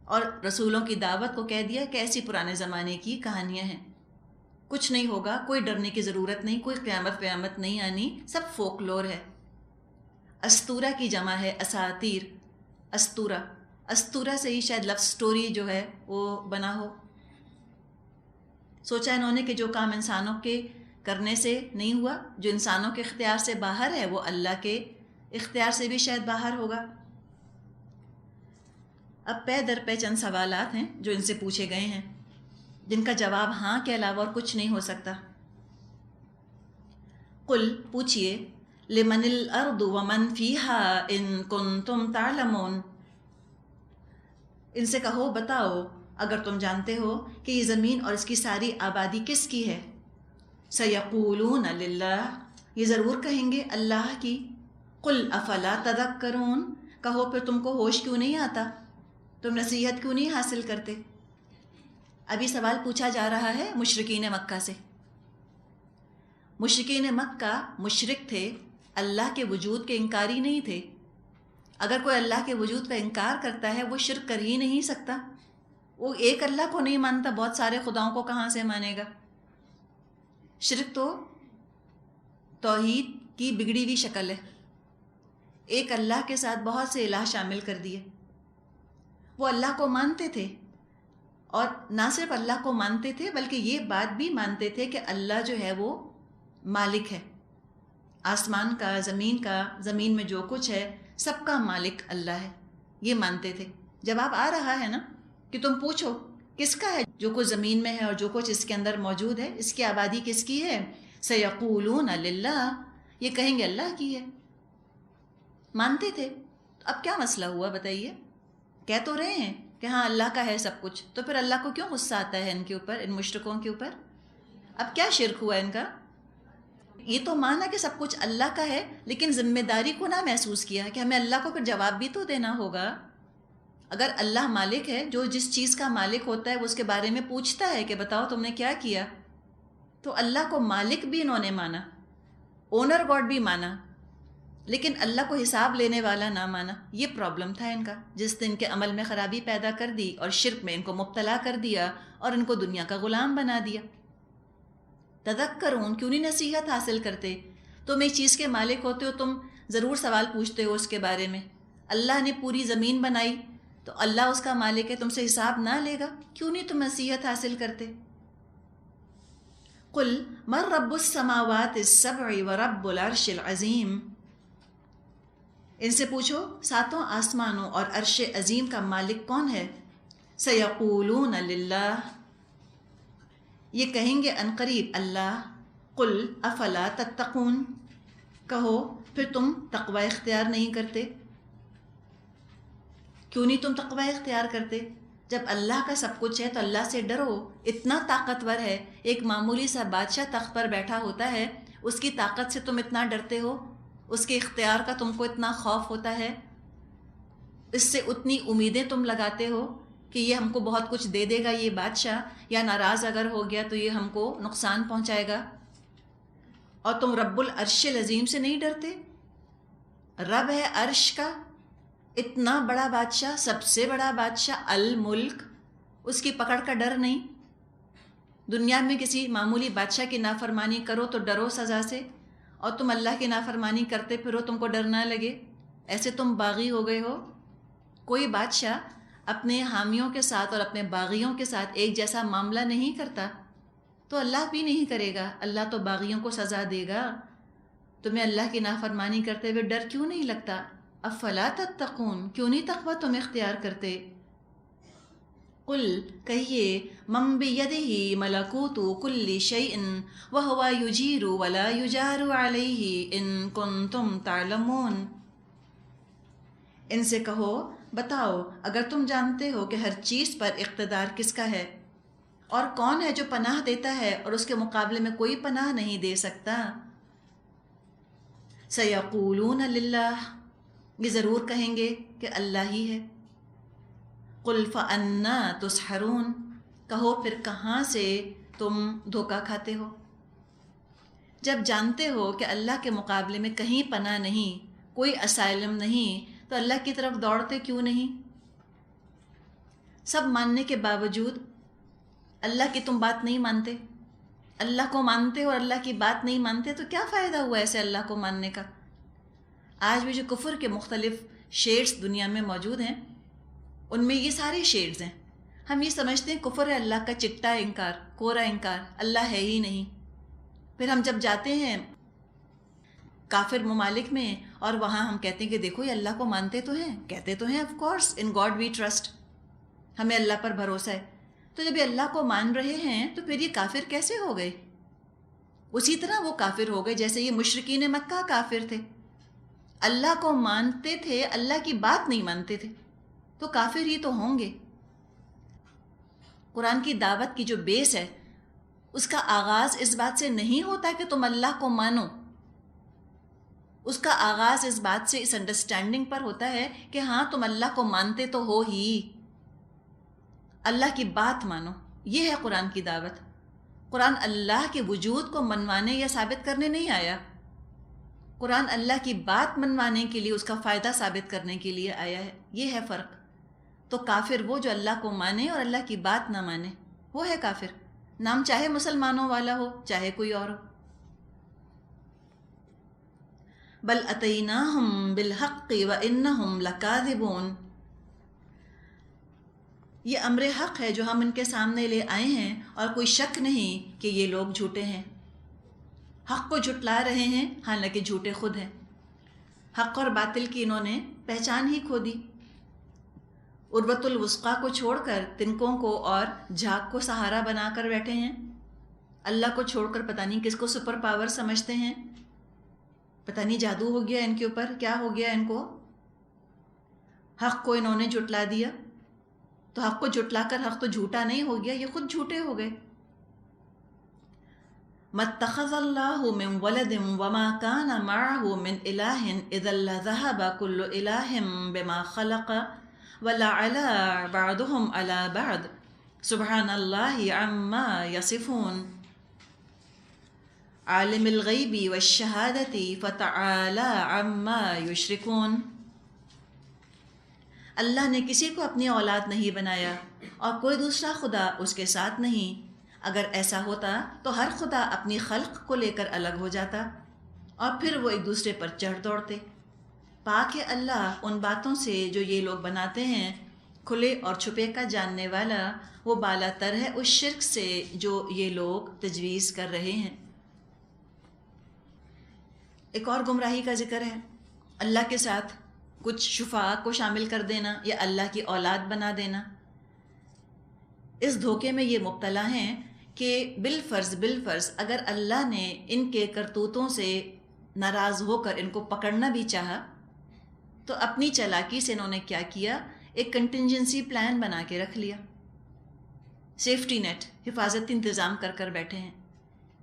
اور رسولوں کی دعوت کو کہہ دیا کہ ایسی پرانے زمانے کی کہانیاں ہیں، کچھ نہیں ہوگا، کوئی ڈرنے کی ضرورت نہیں، کوئی قیامت نہیں آنی، سب فولکلور ہے۔ استورا کی جمع ہے اساطیر، استورا، استورا سے ہی شاید لفظ سٹوری جو ہے وہ بنا ہو۔ سوچا انہوں نے کہ جو کام انسانوں کے کرنے سے نہیں ہوا، جو انسانوں کے اختیار سے باہر ہے، وہ اللہ کے اختیار سے بھی شاید باہر ہوگا۔ اب پے در پے چند سوالات ہیں جو ان سے پوچھے گئے ہیں، جن کا جواب ہاں کے علاوہ اور کچھ نہیں ہو سکتا۔ قل، پوچھئے، لمن الارض ومن فیہا ان کنتم تعلمون، ان سے کہو، بتاؤ اگر تم جانتے ہو کہ یہ زمین اور اس کی ساری آبادی کس کی ہے۔ سیقولون للہ، یہ ضرور کہیں گے اللہ کی۔ قل افلا تذکرون، کہو پھر تم کو ہوش کیوں نہیں آتا، تم نصیحت کیوں نہیں حاصل کرتے۔ ابھی سوال پوچھا جا رہا ہے مشرکین مکہ سے۔ مشرکین مکہ مشرک تھے، اللہ کے وجود کے انکاری نہیں تھے۔ اگر کوئی اللہ کے وجود کا انکار کرتا ہے وہ شرک کر ہی نہیں سکتا۔ وہ ایک اللہ کو نہیں مانتا، بہت سارے خداؤں کو کہاں سے مانے گا۔ شرک تو توحید کی بگڑی ہوئی شکل ہے، ایک اللہ کے ساتھ بہت سے الہ شامل کر دیے۔ وہ اللہ کو مانتے تھے، اور نہ صرف اللہ کو مانتے تھے بلکہ یہ بات بھی مانتے تھے کہ اللہ جو ہے وہ مالک ہے، آسمان کا، زمین میں جو کچھ ہے سب کا مالک اللہ ہے، یہ مانتے تھے۔ جواب آ رہا ہے نا کہ تم پوچھو کس کا ہے جو کچھ زمین میں ہے اور جو کچھ اس کے اندر موجود ہے، اس کی آبادی کس کی ہے۔ سیقولون للہ، یہ کہیں گے اللہ کی ہے۔ مانتے تھے، اب کیا مسئلہ ہوا بتائیے؟ کہہ تو رہے ہیں کہ ہاں اللہ کا ہے سب کچھ، تو پھر اللہ کو کیوں غصہ آتا ہے ان کے اوپر، ان مشرکوں کے اوپر؟ اب کیا شرک ہوا ان کا؟ یہ تو مانا کہ سب کچھ اللہ کا ہے، لیکن ذمہ داری کو نہ محسوس کیا کہ ہمیں اللہ کو پھر جواب بھی تو دینا ہوگا۔ اگر اللہ مالک ہے، جو جس چیز کا مالک ہوتا ہے وہ اس کے بارے میں پوچھتا ہے کہ بتاؤ تم نے کیا کیا، تو اللہ کو مالک بھی انہوں نے مانا، اونر گاڈ بھی مانا، لیکن اللہ کو حساب لینے والا نہ مانا۔ یہ پرابلم تھا ان کا، جس نے ان کے عمل میں خرابی پیدا کر دی اور شرک میں ان کو مبتلا کر دیا اور ان کو دنیا کا غلام بنا دیا۔ تذکرون، کیوں نہیں نصیحت حاصل کرتے؟ تم ایک چیز کے مالک ہوتے ہو، تم ضرور سوال پوچھتے ہو اس کے بارے میں۔ اللہ نے پوری زمین بنائی تو اللہ اس کا مالک ہے، تم سے حساب نہ لے گا؟ کیوں نہیں تم نصیحت حاصل کرتے؟ قل من رب السماوات السبع ورب العرش العظیم، ان سے پوچھو ساتوں آسمانوں اور عرش عظیم کا مالک کون ہے؟ سیقولون للہ، یہ کہیں گے عنقریب اللہ۔ قل افلا تتقون، کہو پھر تم تقوی اختیار نہیں کرتے؟ کیوں نہیں تم تقوی اختیار کرتے؟ جب اللہ کا سب کچھ ہے تو اللہ سے ڈرو، اتنا طاقتور ہے، ایک معمولی سا بادشاہ تخت پر بیٹھا ہوتا ہے، اس کی طاقت سے تم اتنا ڈرتے ہو، اس کے اختیار کا تم کو اتنا خوف ہوتا ہے، اس سے اتنی امیدیں تم لگاتے ہو کہ یہ ہم کو بہت کچھ دے دے گا یہ بادشاہ، یا ناراض اگر ہو گیا تو یہ ہم کو نقصان پہنچائے گا، اور تم رب العرش العظیم سے نہیں ڈرتے؟ رب ہے عرش کا، اتنا بڑا بادشاہ، سب سے بڑا بادشاہ، الملک، اس کی پکڑ کا ڈر نہیں؟ دنیا میں کسی معمولی بادشاہ کی نافرمانی کرو تو ڈرو سزا سے، اور تم اللہ کی نافرمانی کرتے پھرو تم کو ڈر نہ لگے، ایسے تم باغی ہو گئے ہو۔ کوئی بادشاہ اپنے حامیوں کے ساتھ اور اپنے باغیوں کے ساتھ ایک جیسا معاملہ نہیں کرتا، تو اللہ بھی نہیں کرے گا، اللہ تو باغیوں کو سزا دے گا۔ تمہیں اللہ کی نافرمانی کرتے ہوئے ڈر کیوں نہیں لگتا؟ افلا تتقون، کیوں نہیں تقوی تم اختیار کرتے؟ قل، کہیے، من بیدہ ملکوت کل شیء وہو یجیر ولا یجار علیہ ان کنتم تعلمون، ان سے کہو بتاؤ اگر تم جانتے ہو کہ ہر چیز پر اقتدار کس کا ہے، اور کون ہے جو پناہ دیتا ہے اور اس کے مقابلے میں کوئی پناہ نہیں دے سکتا۔ سیقولون للہ، یہ ضرور کہیں گے کہ اللہ ہی ہے۔ قل فأنا تسحرون، کہو پھر کہاں سے تم دھوکہ کھاتے ہو؟ جب جانتے ہو کہ اللہ کے مقابلے میں کہیں پناہ نہیں، کوئی اسائلم نہیں، تو اللہ کی طرف دوڑتے کیوں نہیں؟ سب ماننے کے باوجود اللہ کی تم بات نہیں مانتے، اللہ کو مانتے ہو اور اللہ کی بات نہیں مانتے، تو کیا فائدہ ہوا ایسے اللہ کو ماننے کا؟ آج بھی جو کفر کے مختلف شیڈز دنیا میں موجود ہیں، ان میں یہ سارے شیڈز ہیں۔ ہم یہ سمجھتے ہیں کفر ہے اللہ کا چٹا انکار، کورا انکار، اللہ ہے ہی نہیں۔ پھر ہم جب جاتے ہیں کافر ممالک میں اور وہاں ہم کہتے ہیں کہ دیکھو یہ اللہ کو مانتے تو ہیں، کہتے تو ہیں of course in God we trust, ہمیں اللہ پر بھروسہ ہے، تو جب یہ اللہ کو مان رہے ہیں تو پھر یہ کافر کیسے ہو گئے؟ اسی طرح وہ کافر ہو گئے جیسے یہ مشرکین مکہ کافر تھے، اللہ کو مانتے تھے، اللہ کی بات نہیں مانتے تھے، تو کافر ہی تو ہوں گے۔ قرآن کی دعوت کی جو بیس ہے اس کا آغاز اس بات سے نہیں ہوتا کہ تم اللہ کو مانو، اس کا آغاز اس بات سے، اس انڈرسٹینڈنگ پر ہوتا ہے کہ ہاں تم اللہ کو مانتے تو ہو ہی، اللہ کی بات مانو۔ یہ ہے قرآن کی دعوت۔ قرآن اللہ کے وجود کو منوانے یا ثابت کرنے نہیں آیا، قرآن اللہ کی بات منوانے کے لیے، اس کا فائدہ ثابت کرنے کے لیے آیا ہے۔ یہ ہے فرق۔ تو کافر وہ جو اللہ کو مانے اور اللہ کی بات نہ مانے، وہ ہے کافر، نام چاہے مسلمانوں والا ہو چاہے کوئی اور ہو۔ بل اتیناہم بالحق وانہم لکاذبون، یہ امر حق ہے جو ہم ان کے سامنے لے آئے ہیں، اور کوئی شک نہیں کہ یہ لوگ جھوٹے ہیں، حق کو جھٹلا رہے ہیں حالانکہ جھوٹے خود ہیں۔ حق اور باطل کی انہوں نے پہچان ہی کھو دی، عروۃ الوثقیٰ کو چھوڑ کر تنکوں کو اور جھاگ کو سہارا بنا کر بیٹھے ہیں، اللہ کو چھوڑ کر پتہ نہیں کس کو سپر پاور سمجھتے ہیں، پتہ نہیں جادو ہو گیا ان کے اوپر، کیا ہو گیا ان کو۔ حق کو انہوں نے جھٹلا دیا، تو حق کو جھٹلا کر حق تو جھوٹا نہیں ہو گیا، یہ خود جھوٹے ہو گئے۔ مَتَّخَذَ اللَّهُ مِن وَلَدٍ وَمَا كَانَ مَعَهُ مِنْ إِلَٰهٍ إِذًا لَّذَهَبَ كُلُّ إِلَٰهٍ بِمَا خَلَقَ وَلَعَلَا بَعْضُهُمْ عَلَىٰ بَعْضٍ سُبْحَانَ اللَّهِ عَمَّا يَصِفُونَ عَالِمِ الْغَيْبِ وَالشَّهَادَةِ فَتَعَالَىٰ عَمَّا يُشْرِكُونَ، اللہ نے کسی کو اپنی اولاد نہیں بنایا اور کوئی دوسرا خدا اس کے ساتھ نہیں، اگر ایسا ہوتا تو ہر خدا اپنی خلق کو لے کر الگ ہو جاتا اور پھر وہ ایک دوسرے پر چڑھ دوڑتے۔ پاک ہے اللہ ان باتوں سے جو یہ لوگ بناتے ہیں، کھلے اور چھپے کا جاننے والا، وہ بالا تر ہے اس شرک سے جو یہ لوگ تجویز کر رہے ہیں۔ ایک اور گمراہی کا ذکر ہے، اللہ کے ساتھ کچھ شفاء کو شامل کر دینا یا اللہ کی اولاد بنا دینا۔ اس دھوکے میں یہ مبتلا ہیں کہ بالفرض اگر اللہ نے ان کے کرتوتوں سے ناراض ہو کر ان کو پکڑنا بھی چاہا تو اپنی چالاکی سے انہوں نے کیا کیا، ایک کنٹینجنسی پلان بنا کے رکھ لیا، سیفٹی نیٹ، حفاظتی انتظام کر بیٹھے ہیں۔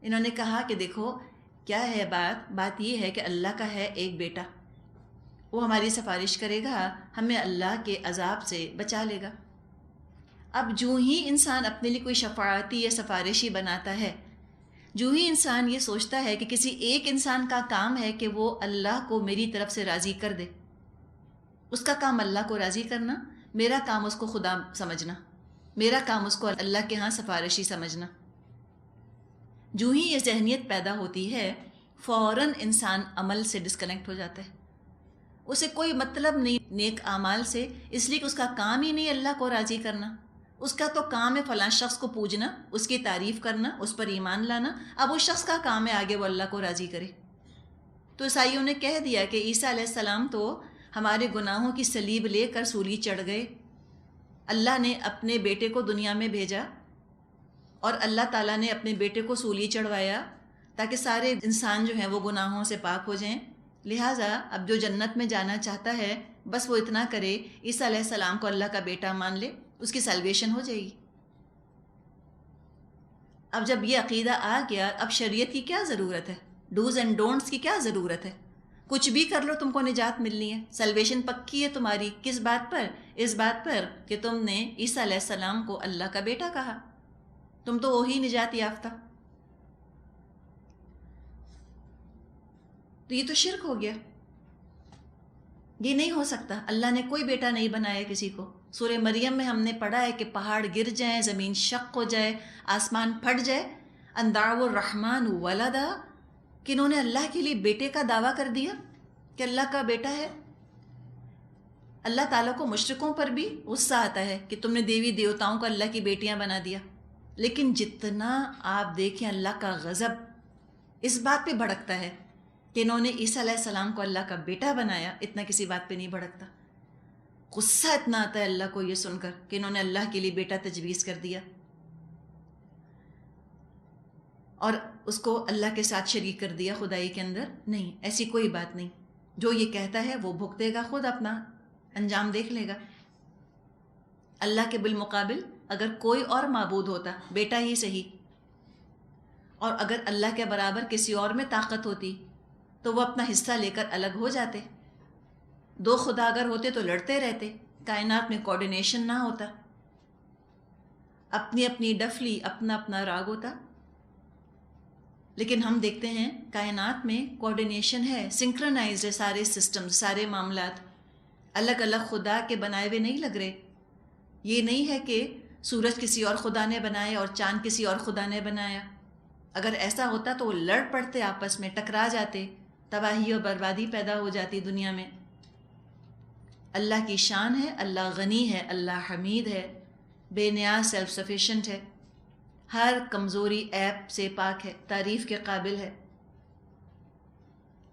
انہوں نے کہا کہ دیکھو کیا ہے بات یہ ہے کہ اللہ کا ہے ایک بیٹا، وہ ہماری سفارش کرے گا، ہمیں اللہ کے عذاب سے بچا لے گا۔ اب جو ہی انسان اپنے لیے کوئی شفاعتی یا سفارشی بناتا ہے، جو ہی انسان یہ سوچتا ہے کہ کسی ایک انسان کا کام ہے کہ وہ اللہ کو میری طرف سے راضی کر دے، اس کا کام اللہ کو راضی کرنا، میرا کام اس کو خدا سمجھنا، میرا کام اس کو اللہ کے ہاں سفارشی سمجھنا، جو ہی یہ ذہنیت پیدا ہوتی ہے فوراً انسان عمل سے ڈسکنیکٹ ہو جاتا ہے۔ اسے کوئی مطلب نہیں نیک اعمال سے، اس لیے کہ اس کا کام ہی نہیں اللہ کو راضی کرنا، اس کا تو کام ہے فلاں شخص کو پوجنا، اس کی تعریف کرنا، اس پر ایمان لانا۔ اب اس شخص کا کام ہے آگے وہ اللہ کو راضی کرے۔ تو عیسائیوں نے کہہ دیا کہ عیسیٰ علیہ السلام تو ہمارے گناہوں کی صلیب لے کر سولی چڑھ گئے، اللہ نے اپنے بیٹے کو دنیا میں بھیجا اور اللہ تعالیٰ نے اپنے بیٹے کو سولی چڑھوایا تاکہ سارے انسان جو ہیں وہ گناہوں سے پاک ہو جائیں۔ لہٰذا اب جو جنت میں جانا چاہتا ہے بس وہ اتنا کرے، عیسیٰ علیہ السلام کو اللہ کا بیٹا مان لے، اس کی سیلویشن ہو جائے گی۔ اب جب یہ عقیدہ آ گیا، اب شریعت کی کیا ضرورت ہے، ڈوز اینڈ ڈونٹس کی کیا ضرورت ہے؟ کچھ بھی کر لو تم کو نجات ملنی ہے، سیلویشن پکی ہے تمہاری۔ کس بات پر؟ اس بات پر کہ تم نے عیسیٰ علیہ السلام کو اللہ کا بیٹا کہا، تم تو وہی نجات یافتہ۔ تو یہ تو شرک ہو گیا، یہ نہیں ہو سکتا۔ اللہ نے کوئی بیٹا نہیں بنایا کسی کو۔ سورہ مریم میں ہم نے پڑھا ہے کہ پہاڑ گر جائیں، زمین شق ہو جائے، آسمان پھٹ جائے، ان دعوا الرحمن ولدا، کہ انہوں نے اللہ کے لیے بیٹے کا دعویٰ کر دیا کہ اللہ کا بیٹا ہے۔ اللہ تعالیٰ کو مشرکوں پر بھی غصہ آتا ہے کہ تم نے دیوی دیوتاؤں کو اللہ کی بیٹیاں بنا دیا، لیکن جتنا آپ دیکھیں اللہ کا غضب اس بات پہ بھڑکتا ہے کہ انہوں نے عیسیٰ علیہ السلام کو اللہ کا بیٹا بنایا، اتنا کسی بات پہ نہیں بھڑکتا۔ غصہ اتنا آتا ہے اللہ کو یہ سن کر کہ انہوں نے اللہ کے لیے بیٹا تجویز کر دیا اور اس کو اللہ کے ساتھ شریک کر دیا خدائی کے اندر۔ نہیں، ایسی کوئی بات نہیں۔ جو یہ کہتا ہے وہ بھگتے گا، خود اپنا انجام دیکھ لے گا۔ اللہ کے بالمقابل اگر کوئی اور معبود ہوتا، بیٹا ہی صحیح، اور اگر اللہ کے برابر کسی اور میں طاقت ہوتی تو وہ اپنا حصہ لے کر الگ ہو جاتے۔ دو خدا اگر ہوتے تو لڑتے رہتے، کائنات میں کوارڈینیشن نہ ہوتا، اپنی اپنی ڈفلی، اپنا اپنا راگ ہوتا۔ لیکن ہم دیکھتے ہیں کائنات میں کوارڈینیشن ہے، سنکرونائزڈ ہے، سارے سسٹم، سارے معاملات الگ الگ خدا کے بنائے ہوئے نہیں لگ رہے۔ یہ نہیں ہے کہ سورج کسی اور خدا نے بنایا اور چاند کسی اور خدا نے بنایا۔ اگر ایسا ہوتا تو وہ لڑ پڑتے، آپس میں ٹکرا جاتے، تباہی اور بربادی پیدا ہو جاتی دنیا میں۔ اللہ کی شان ہے، اللہ غنی ہے، اللہ حمید ہے، بے نیاز، سیلف سفیشینٹ ہے، ہر کمزوری عیب سے پاک ہے، تعریف کے قابل ہے۔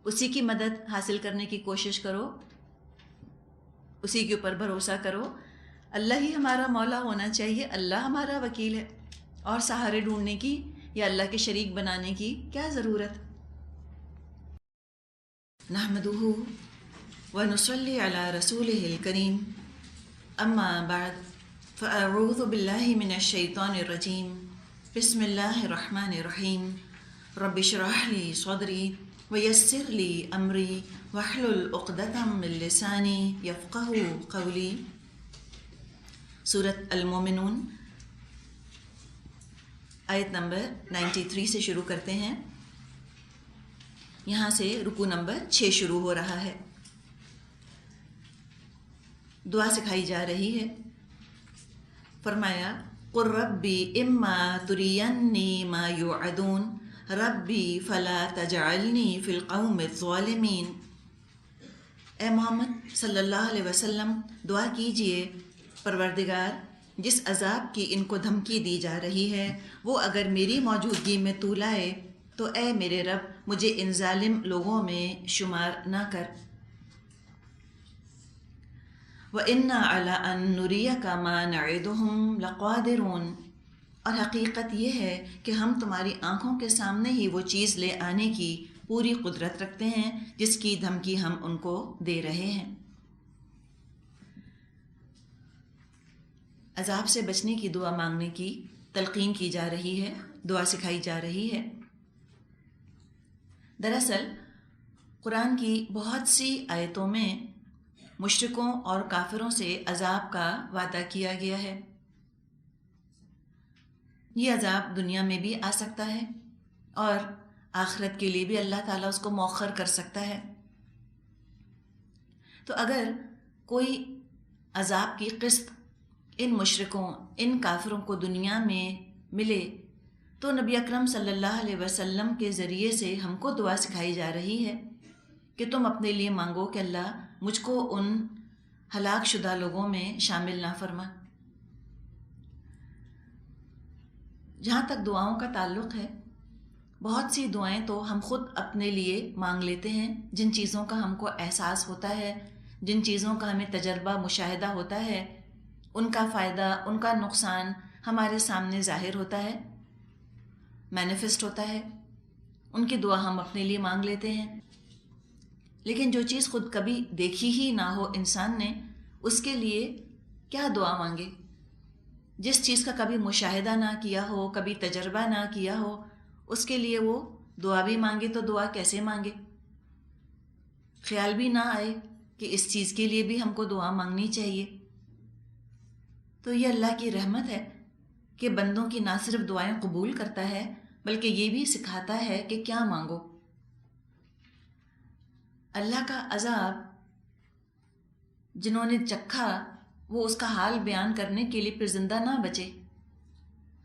اسی کی مدد حاصل کرنے کی کوشش کرو، اسی کے اوپر بھروسہ کرو۔ اللہ ہی ہمارا مولا ہونا چاہیے، اللہ ہمارا وکیل ہے، اور سہارے ڈھونڈنے کی یا اللہ کے شریک بنانے کی کیا ضرورت؟ نحمدہ ونصلی علی رسولہ الکریم، اما بعد فاعوذ باللہ من الشیطان الرجیم، بسم اللہ الرحمن الرحیم، رب اشرح لی صدری ویسر لی امری واحلل عقدۃ من لسانی یفقہوا قولی۔ سورۃ المومنون آیت نمبر 93 سے شروع کرتے ہیں۔ یہاں سے رکوع نمبر 6 شروع ہو رہا ہے۔ دعا سکھائی جا رہی ہے۔ فرمایا قل ربی اما ترینی ما یوعدون ربی فلا تجعلنی فی القوم الظالمین۔ اے محمد صلی اللہ علیہ وسلم دعا کیجئے پروردگار، جس عذاب کی ان کو دھمکی دی جا رہی ہے وہ اگر میری موجودگی میں تو لائے تو اے میرے رب مجھے ان ظالم لوگوں میں شمار نہ کر۔ وَإِنَّا عَلَىٰ أَن نُّرِيَكَ مَا نَعِدُهُمْ لَقَادِرُونَ، اور حقیقت یہ ہے کہ ہم تمہاری آنکھوں کے سامنے ہی وہ چیز لے آنے کی پوری قدرت رکھتے ہیں جس کی دھمکی ہم ان کو دے رہے ہیں۔ عذاب سے بچنے کی دعا مانگنے کی تلقین کی جا رہی ہے، دعا سکھائی جا رہی ہے۔ دراصل قرآن کی بہت سی آیتوں میں مشرکوں اور کافروں سے عذاب کا وعدہ کیا گیا ہے۔ یہ عذاب دنیا میں بھی آ سکتا ہے اور آخرت کے لیے بھی اللہ تعالیٰ اس کو مؤخر کر سکتا ہے۔ تو اگر کوئی عذاب کی قسط ان مشرکوں، ان کافروں کو دنیا میں ملے تو نبی اکرم صلی اللہ علیہ وسلم کے ذریعے سے ہم کو دعا سکھائی جا رہی ہے کہ تم اپنے لیے مانگو کہ اللہ مجھ کو ان ہلاک شدہ لوگوں میں شامل نہ فرما۔ جہاں تک دعاؤں کا تعلق ہے، بہت سی دعائیں تو ہم خود اپنے لیے مانگ لیتے ہیں، جن چیزوں کا ہم کو احساس ہوتا ہے، جن چیزوں کا ہمیں تجربہ مشاہدہ ہوتا ہے، ان کا فائدہ، ان کا نقصان ہمارے سامنے ظاہر ہوتا ہے، مینیفسٹ ہوتا ہے، ان کی دعا ہم اپنے لیے مانگ لیتے ہیں۔ لیکن جو چیز خود کبھی دیکھی ہی نہ ہو انسان نے، اس کے لیے کیا دعا مانگے؟ جس چیز کا کبھی مشاہدہ نہ کیا ہو، کبھی تجربہ نہ کیا ہو، اس کے لیے وہ دعا بھی مانگے تو دعا کیسے مانگے؟ خیال بھی نہ آئے کہ اس چیز کے لیے بھی ہم کو دعا مانگنی چاہیے۔ تو یہ اللہ کی رحمت ہے کہ بندوں کی نہ صرف دعائیں قبول کرتا ہے بلکہ یہ بھی سکھاتا ہے کہ کیا مانگو۔ اللہ کا عذاب جنہوں نے چکھا وہ اس کا حال بیان کرنے کے لیے پھر زندہ نہ بچے۔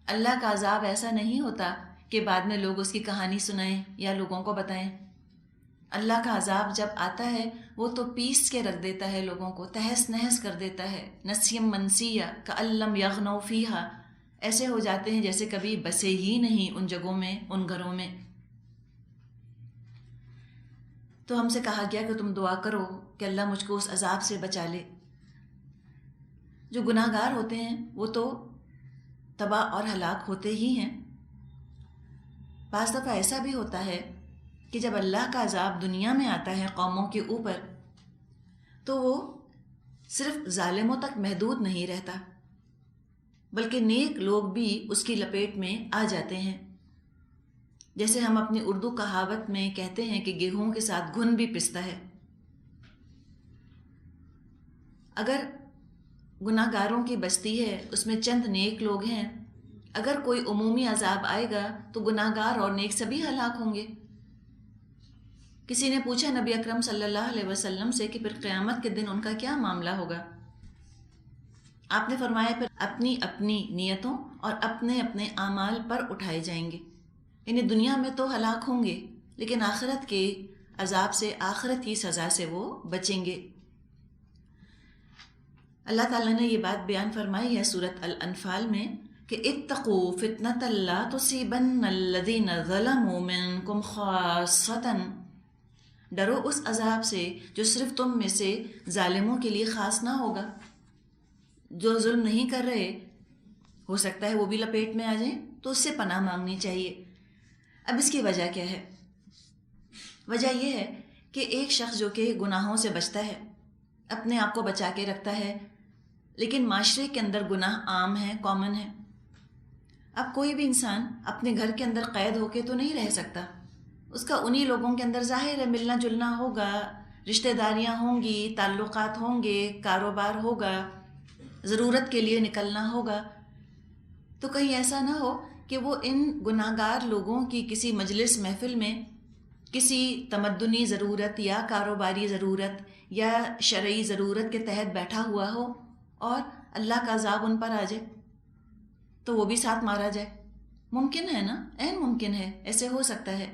اللہ کا عذاب ایسا نہیں ہوتا کہ بعد میں لوگ اس کی کہانی سنائیں یا لوگوں کو بتائیں۔ اللہ کا عذاب جب آتا ہے وہ تو پیس کے رکھ دیتا ہے، لوگوں کو تہس نہس کر دیتا ہے۔ نسیم منسیہ کأن لم یغنوا فیہا، ایسے ہو جاتے ہیں جیسے کبھی بسے ہی نہیں ان جگہوں میں، ان گھروں میں۔ تو ہم سے کہا گیا کہ تم دعا کرو کہ اللہ مجھ کو اس عذاب سے بچا لے۔ جو گناہ گار ہوتے ہیں وہ تو تباہ اور ہلاک ہوتے ہی ہیں۔ بعض دفعہ ایسا بھی ہوتا ہے کہ جب اللہ کا عذاب دنیا میں آتا ہے قوموں کے اوپر تو وہ صرف ظالموں تک محدود نہیں رہتا بلکہ نیک لوگ بھی اس کی لپیٹ میں آ جاتے ہیں۔ جیسے ہم اپنی اردو کہاوت میں کہتے ہیں کہ گیہوں کے ساتھ گھن بھی پستا ہے۔ اگر گناہ گاروں کی بستی ہے، اس میں چند نیک لوگ ہیں، اگر کوئی عمومی عذاب آئے گا تو گناہ گار اور نیک سبھی ہلاک ہوں گے۔ کسی نے پوچھا نبی اکرم صلی اللہ علیہ وسلم سے کہ پھر قیامت کے دن ان کا کیا معاملہ ہوگا؟ آپ نے فرمایا پھر اپنی اپنی نیتوں اور اپنے اپنے اعمال پر اٹھائے جائیں گے، یعنی دنیا میں تو ہلاک ہوں گے لیکن آخرت کے عذاب سے، آخرت کی سزا سے وہ بچیں گے۔ اللہ تعالیٰ نے یہ بات بیان فرمائی ہے سورۃ الانفال میں کہ اتقوا فتنة لا تصیبن الذین ظلموا منکم خاصۃ، ڈرو اس عذاب سے جو صرف تم میں سے ظالموں کے لیے خاص نہ ہوگا۔ جو ظلم نہیں کر رہے ہو سکتا ہے وہ بھی لپیٹ میں آ جائیں، تو اس سے پناہ مانگنی چاہیے۔ اب اس کی وجہ کیا ہے؟ وجہ یہ ہے کہ ایک شخص جو کہ گناہوں سے بچتا ہے، اپنے آپ کو بچا کے رکھتا ہے، لیکن معاشرے کے اندر گناہ عام ہے، کامن ہے۔ اب کوئی بھی انسان اپنے گھر کے اندر قید ہو کے تو نہیں رہ سکتا، اس کا انہی لوگوں کے اندر ظاہر ہے ملنا جلنا ہوگا، رشتہ داریاں ہوں گی، تعلقات ہوں گے، کاروبار ہوگا، ضرورت کے لیے نکلنا ہوگا۔ تو کہیں ایسا نہ ہو کہ وہ ان گناہ گار لوگوں کی کسی مجلس محفل میں کسی تمدنی ضرورت یا کاروباری ضرورت یا شرعی ضرورت کے تحت بیٹھا ہوا ہو اور اللہ کا عذاب ان پر آ جائے تو وہ بھی ساتھ مارا جائے۔ ممکن ہے نا، عین ممکن ہے، ایسے ہو سکتا ہے۔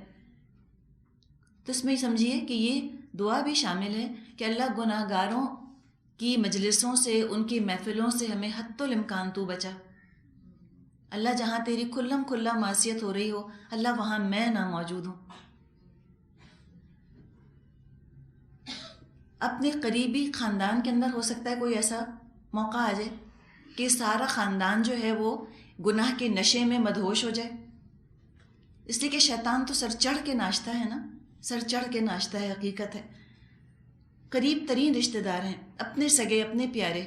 تو اس میں سمجھیے کہ یہ دعا بھی شامل ہے کہ اللہ گناہ گاروں کی مجلسوں سے، ان کی محفلوں سے ہمیں حتی الامکان تو بچا۔ اللہ جہاں تیری کھلم کھلا معصیت ہو رہی ہو، اللہ وہاں میں نہ موجود ہوں۔ اپنے قریبی خاندان کے اندر ہو سکتا ہے کوئی ایسا موقع آ جائے کہ سارا خاندان جو ہے وہ گناہ کے نشے میں مدہوش ہو جائے، اس لیے کہ شیطان تو سر چڑھ کے ناچتا ہے نا، سر چڑھ کے ناچتا ہے، حقیقت ہے۔ قریب ترین رشتہ دار ہیں، اپنے سگے، اپنے پیارے،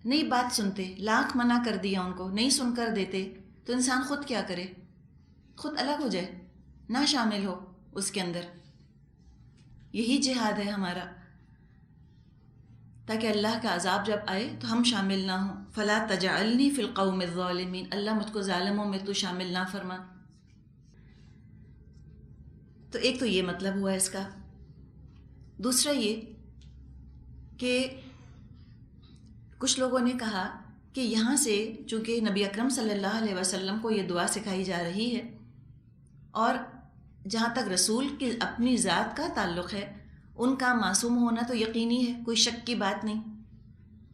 نہیں بات سنتے، لاکھ منع کر دیا ان کو، نہیں سن کر دیتے، تو انسان خود کیا کرے؟ خود الگ ہو جائے، نہ شامل ہو اس کے اندر۔ یہی جہاد ہے ہمارا، تاکہ اللہ کا عذاب جب آئے تو ہم شامل نہ ہوں۔ فلا تجعلنی فی القوم الظالمین، اللہ مجھ کو ظالموں میں تو شامل نہ فرما۔ تو ایک تو یہ مطلب ہوا اس کا۔ دوسرا یہ کہ کچھ لوگوں نے کہا کہ یہاں سے چونکہ نبی اکرم صلی اللہ علیہ وسلم کو یہ دعا سکھائی جا رہی ہے، اور جہاں تک رسول کی اپنی ذات کا تعلق ہے، ان کا معصوم ہونا تو یقینی ہے، کوئی شک کی بات نہیں۔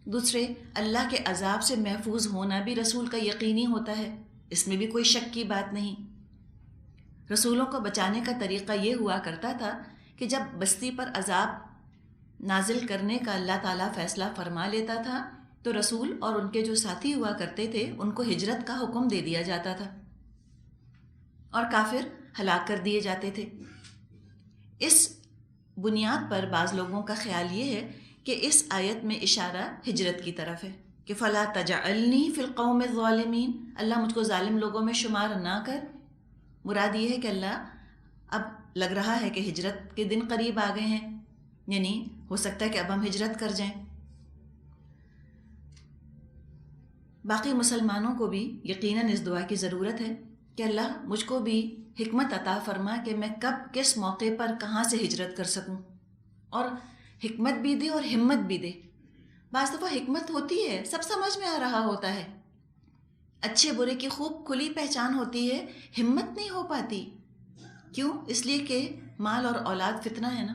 دوسرے، اللہ کے عذاب سے محفوظ ہونا بھی رسول کا یقینی ہوتا ہے، اس میں بھی کوئی شک کی بات نہیں۔ رسولوں کو بچانے کا طریقہ یہ ہوا کرتا تھا کہ جب بستی پر عذاب نازل کرنے کا اللہ تعالیٰ فیصلہ فرما لیتا تھا تو رسول اور ان کے جو ساتھی ہوا کرتے تھے ان کو ہجرت کا حکم دے دیا جاتا تھا، اور کافر ہلاک کر دیے جاتے تھے۔ اس بنیاد پر بعض لوگوں کا خیال یہ ہے کہ اس آیت میں اشارہ ہجرت کی طرف ہے کہ فلا تجعلنی فی القوم الظالمین، اللہ مجھ کو ظالم لوگوں میں شمار نہ کر۔ مراد یہ ہے کہ اللہ اب لگ رہا ہے کہ ہجرت کے دن قریب آ گئے ہیں، یعنی ہو سکتا ہے کہ اب ہم ہجرت کر جائیں۔ باقی مسلمانوں کو بھی یقیناً اس دعا کی ضرورت ہے کہ اللہ مجھ کو بھی حکمت عطا فرما کہ میں کب کس موقع پر کہاں سے ہجرت کر سکوں، اور حکمت بھی دے اور ہمت بھی دے۔ بعض دفعہ حکمت ہوتی ہے، سب سمجھ میں آ رہا ہوتا ہے، اچھے برے کی خوب کھلی پہچان ہوتی ہے، ہمت نہیں ہو پاتی۔ کیوں؟ اس لیے کہ مال اور اولاد فتنہ ہے نا،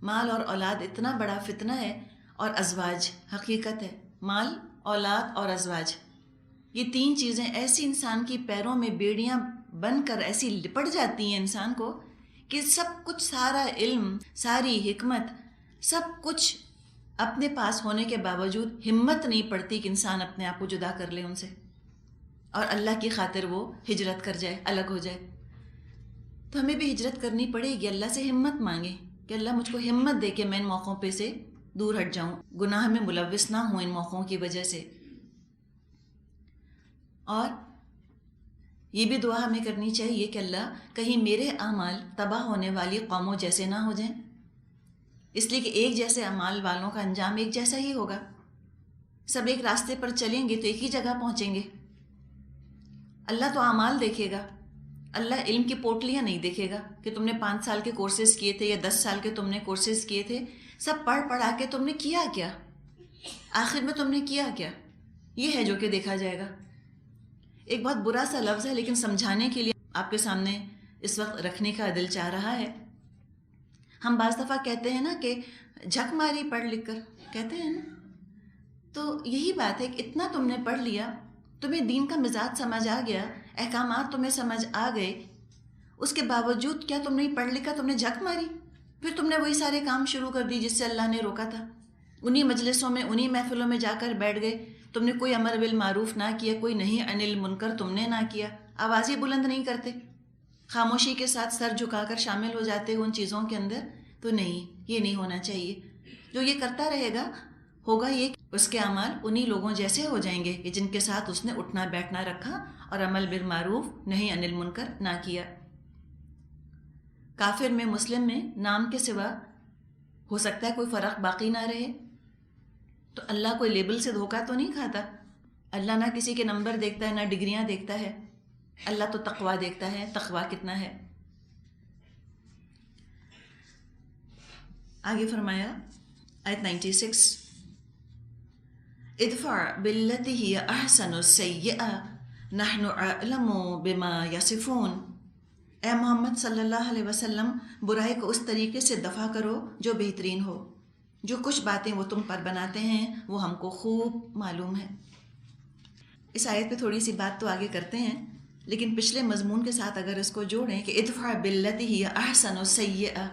مال اور اولاد اتنا بڑا فتنہ ہے، اور ازواج، حقیقت ہے مال، اولاد اور ازواج، یہ تین چیزیں ایسی انسان کی پیروں میں بیڑیاں بن کر ایسی لپٹ جاتی ہیں انسان کو کہ سب کچھ، سارا علم، ساری حکمت، سب کچھ اپنے پاس ہونے کے باوجود ہمت نہیں پڑتی کہ انسان اپنے آپ کو جدا کر لے ان سے اور اللہ کی خاطر وہ ہجرت کر جائے، الگ ہو جائے۔ تو ہمیں بھی ہجرت کرنی پڑے گی، اللہ سے ہمت مانگیں کہ اللہ مجھ کو ہمت دے کہ میں ان موقعوں پہ سے دور ہٹ جاؤں، گناہ میں ملوث نہ ہوں ان موقعوں کی وجہ سے۔ اور یہ بھی دعا ہمیں کرنی چاہیے کہ اللہ کہیں میرے اعمال تباہ ہونے والی قوموں جیسے نہ ہو جائیں، اس لیے کہ ایک جیسے اعمال والوں کا انجام ایک جیسا ہی ہوگا، سب ایک راستے پر چلیں گے تو ایک ہی جگہ پہنچیں گے۔ اللہ تو اعمال دیکھے گا، اللہ علم کی پوٹلیاں نہیں دیکھے گا کہ تم نے 5 سال کے کورسز کیے تھے یا 10 سال کے تم نے کورسز کیے تھے، سب پڑھ پڑھا کے تم نے کیا کیا، آخر میں تم نے کیا کیا، یہ ہے جو کہ دیکھا جائے گا۔ ایک بہت برا سا لفظ ہے لیکن سمجھانے کے لیے آپ کے سامنے اس وقت رکھنے کا دل چاہ رہا ہے۔ ہم بعض دفعہ کہتے ہیں نا کہ جھک ماری پڑھ لکھ کر، کہتے ہیں نا، تو یہی بات ہے کہ اتنا تم نے پڑھ لیا، تمہیں دین کا مزاج سمجھ آ گیا، احکامات تمہیں سمجھ آ گئے، اس کے باوجود کیا تم نے پڑھ لکھا، تم نے جھک ماری، پھر تم نے وہی سارے کام شروع کر دی جس سے اللہ نے روکا تھا، انہی مجلسوں میں، انہی محفلوں میں جا کر بیٹھ گئے، تم نے کوئی امر بالمعروف نہ کیا، کوئی نہی عن المنکر تم نے نہ کیا، آواز ہی بلند نہیں کرتے، خاموشی کے ساتھ سر جھکا کر شامل ہو جاتے ہو ان چیزوں کے اندر۔ تو نہیں، یہ نہیں ہونا چاہیے۔ جو یہ کرتا رہے گا، ہوگا یہ کہ اس کے اعمال انہی لوگوں جیسے ہو جائیں گے کہ جن کے ساتھ اس نے اٹھنا بیٹھنا رکھا اور عمل بالمعروف نہی عن المنکر نہ کیا۔ کافر میں، مسلم میں نام کے سوا ہو سکتا ہے کوئی فرق باقی نہ رہے، تو اللہ کوئی لیبل سے دھوکہ تو نہیں کھاتا۔ اللہ نہ کسی کے نمبر دیکھتا ہے، نہ ڈگریاں دیکھتا ہے، اللہ تو تقویٰ دیکھتا ہے، تقویٰ کتنا ہے۔ آگے فرمایا آیت 96، ادفع باللتی ہی احسن السیئۃ نحن اعلم بما یصفون، اے محمد صلی اللہ علیہ وسلم برائی کو اس طریقے سے دفع کرو جو بہترین ہو، جو کچھ باتیں وہ تم پر بناتے ہیں وہ ہم کو خوب معلوم ہے. اس آیت پہ تھوڑی سی بات تو آگے کرتے ہیں، لیکن پچھلے مضمون کے ساتھ اگر اس کو جوڑیں کہ ادفع باللتی ہی احسن السیئہ،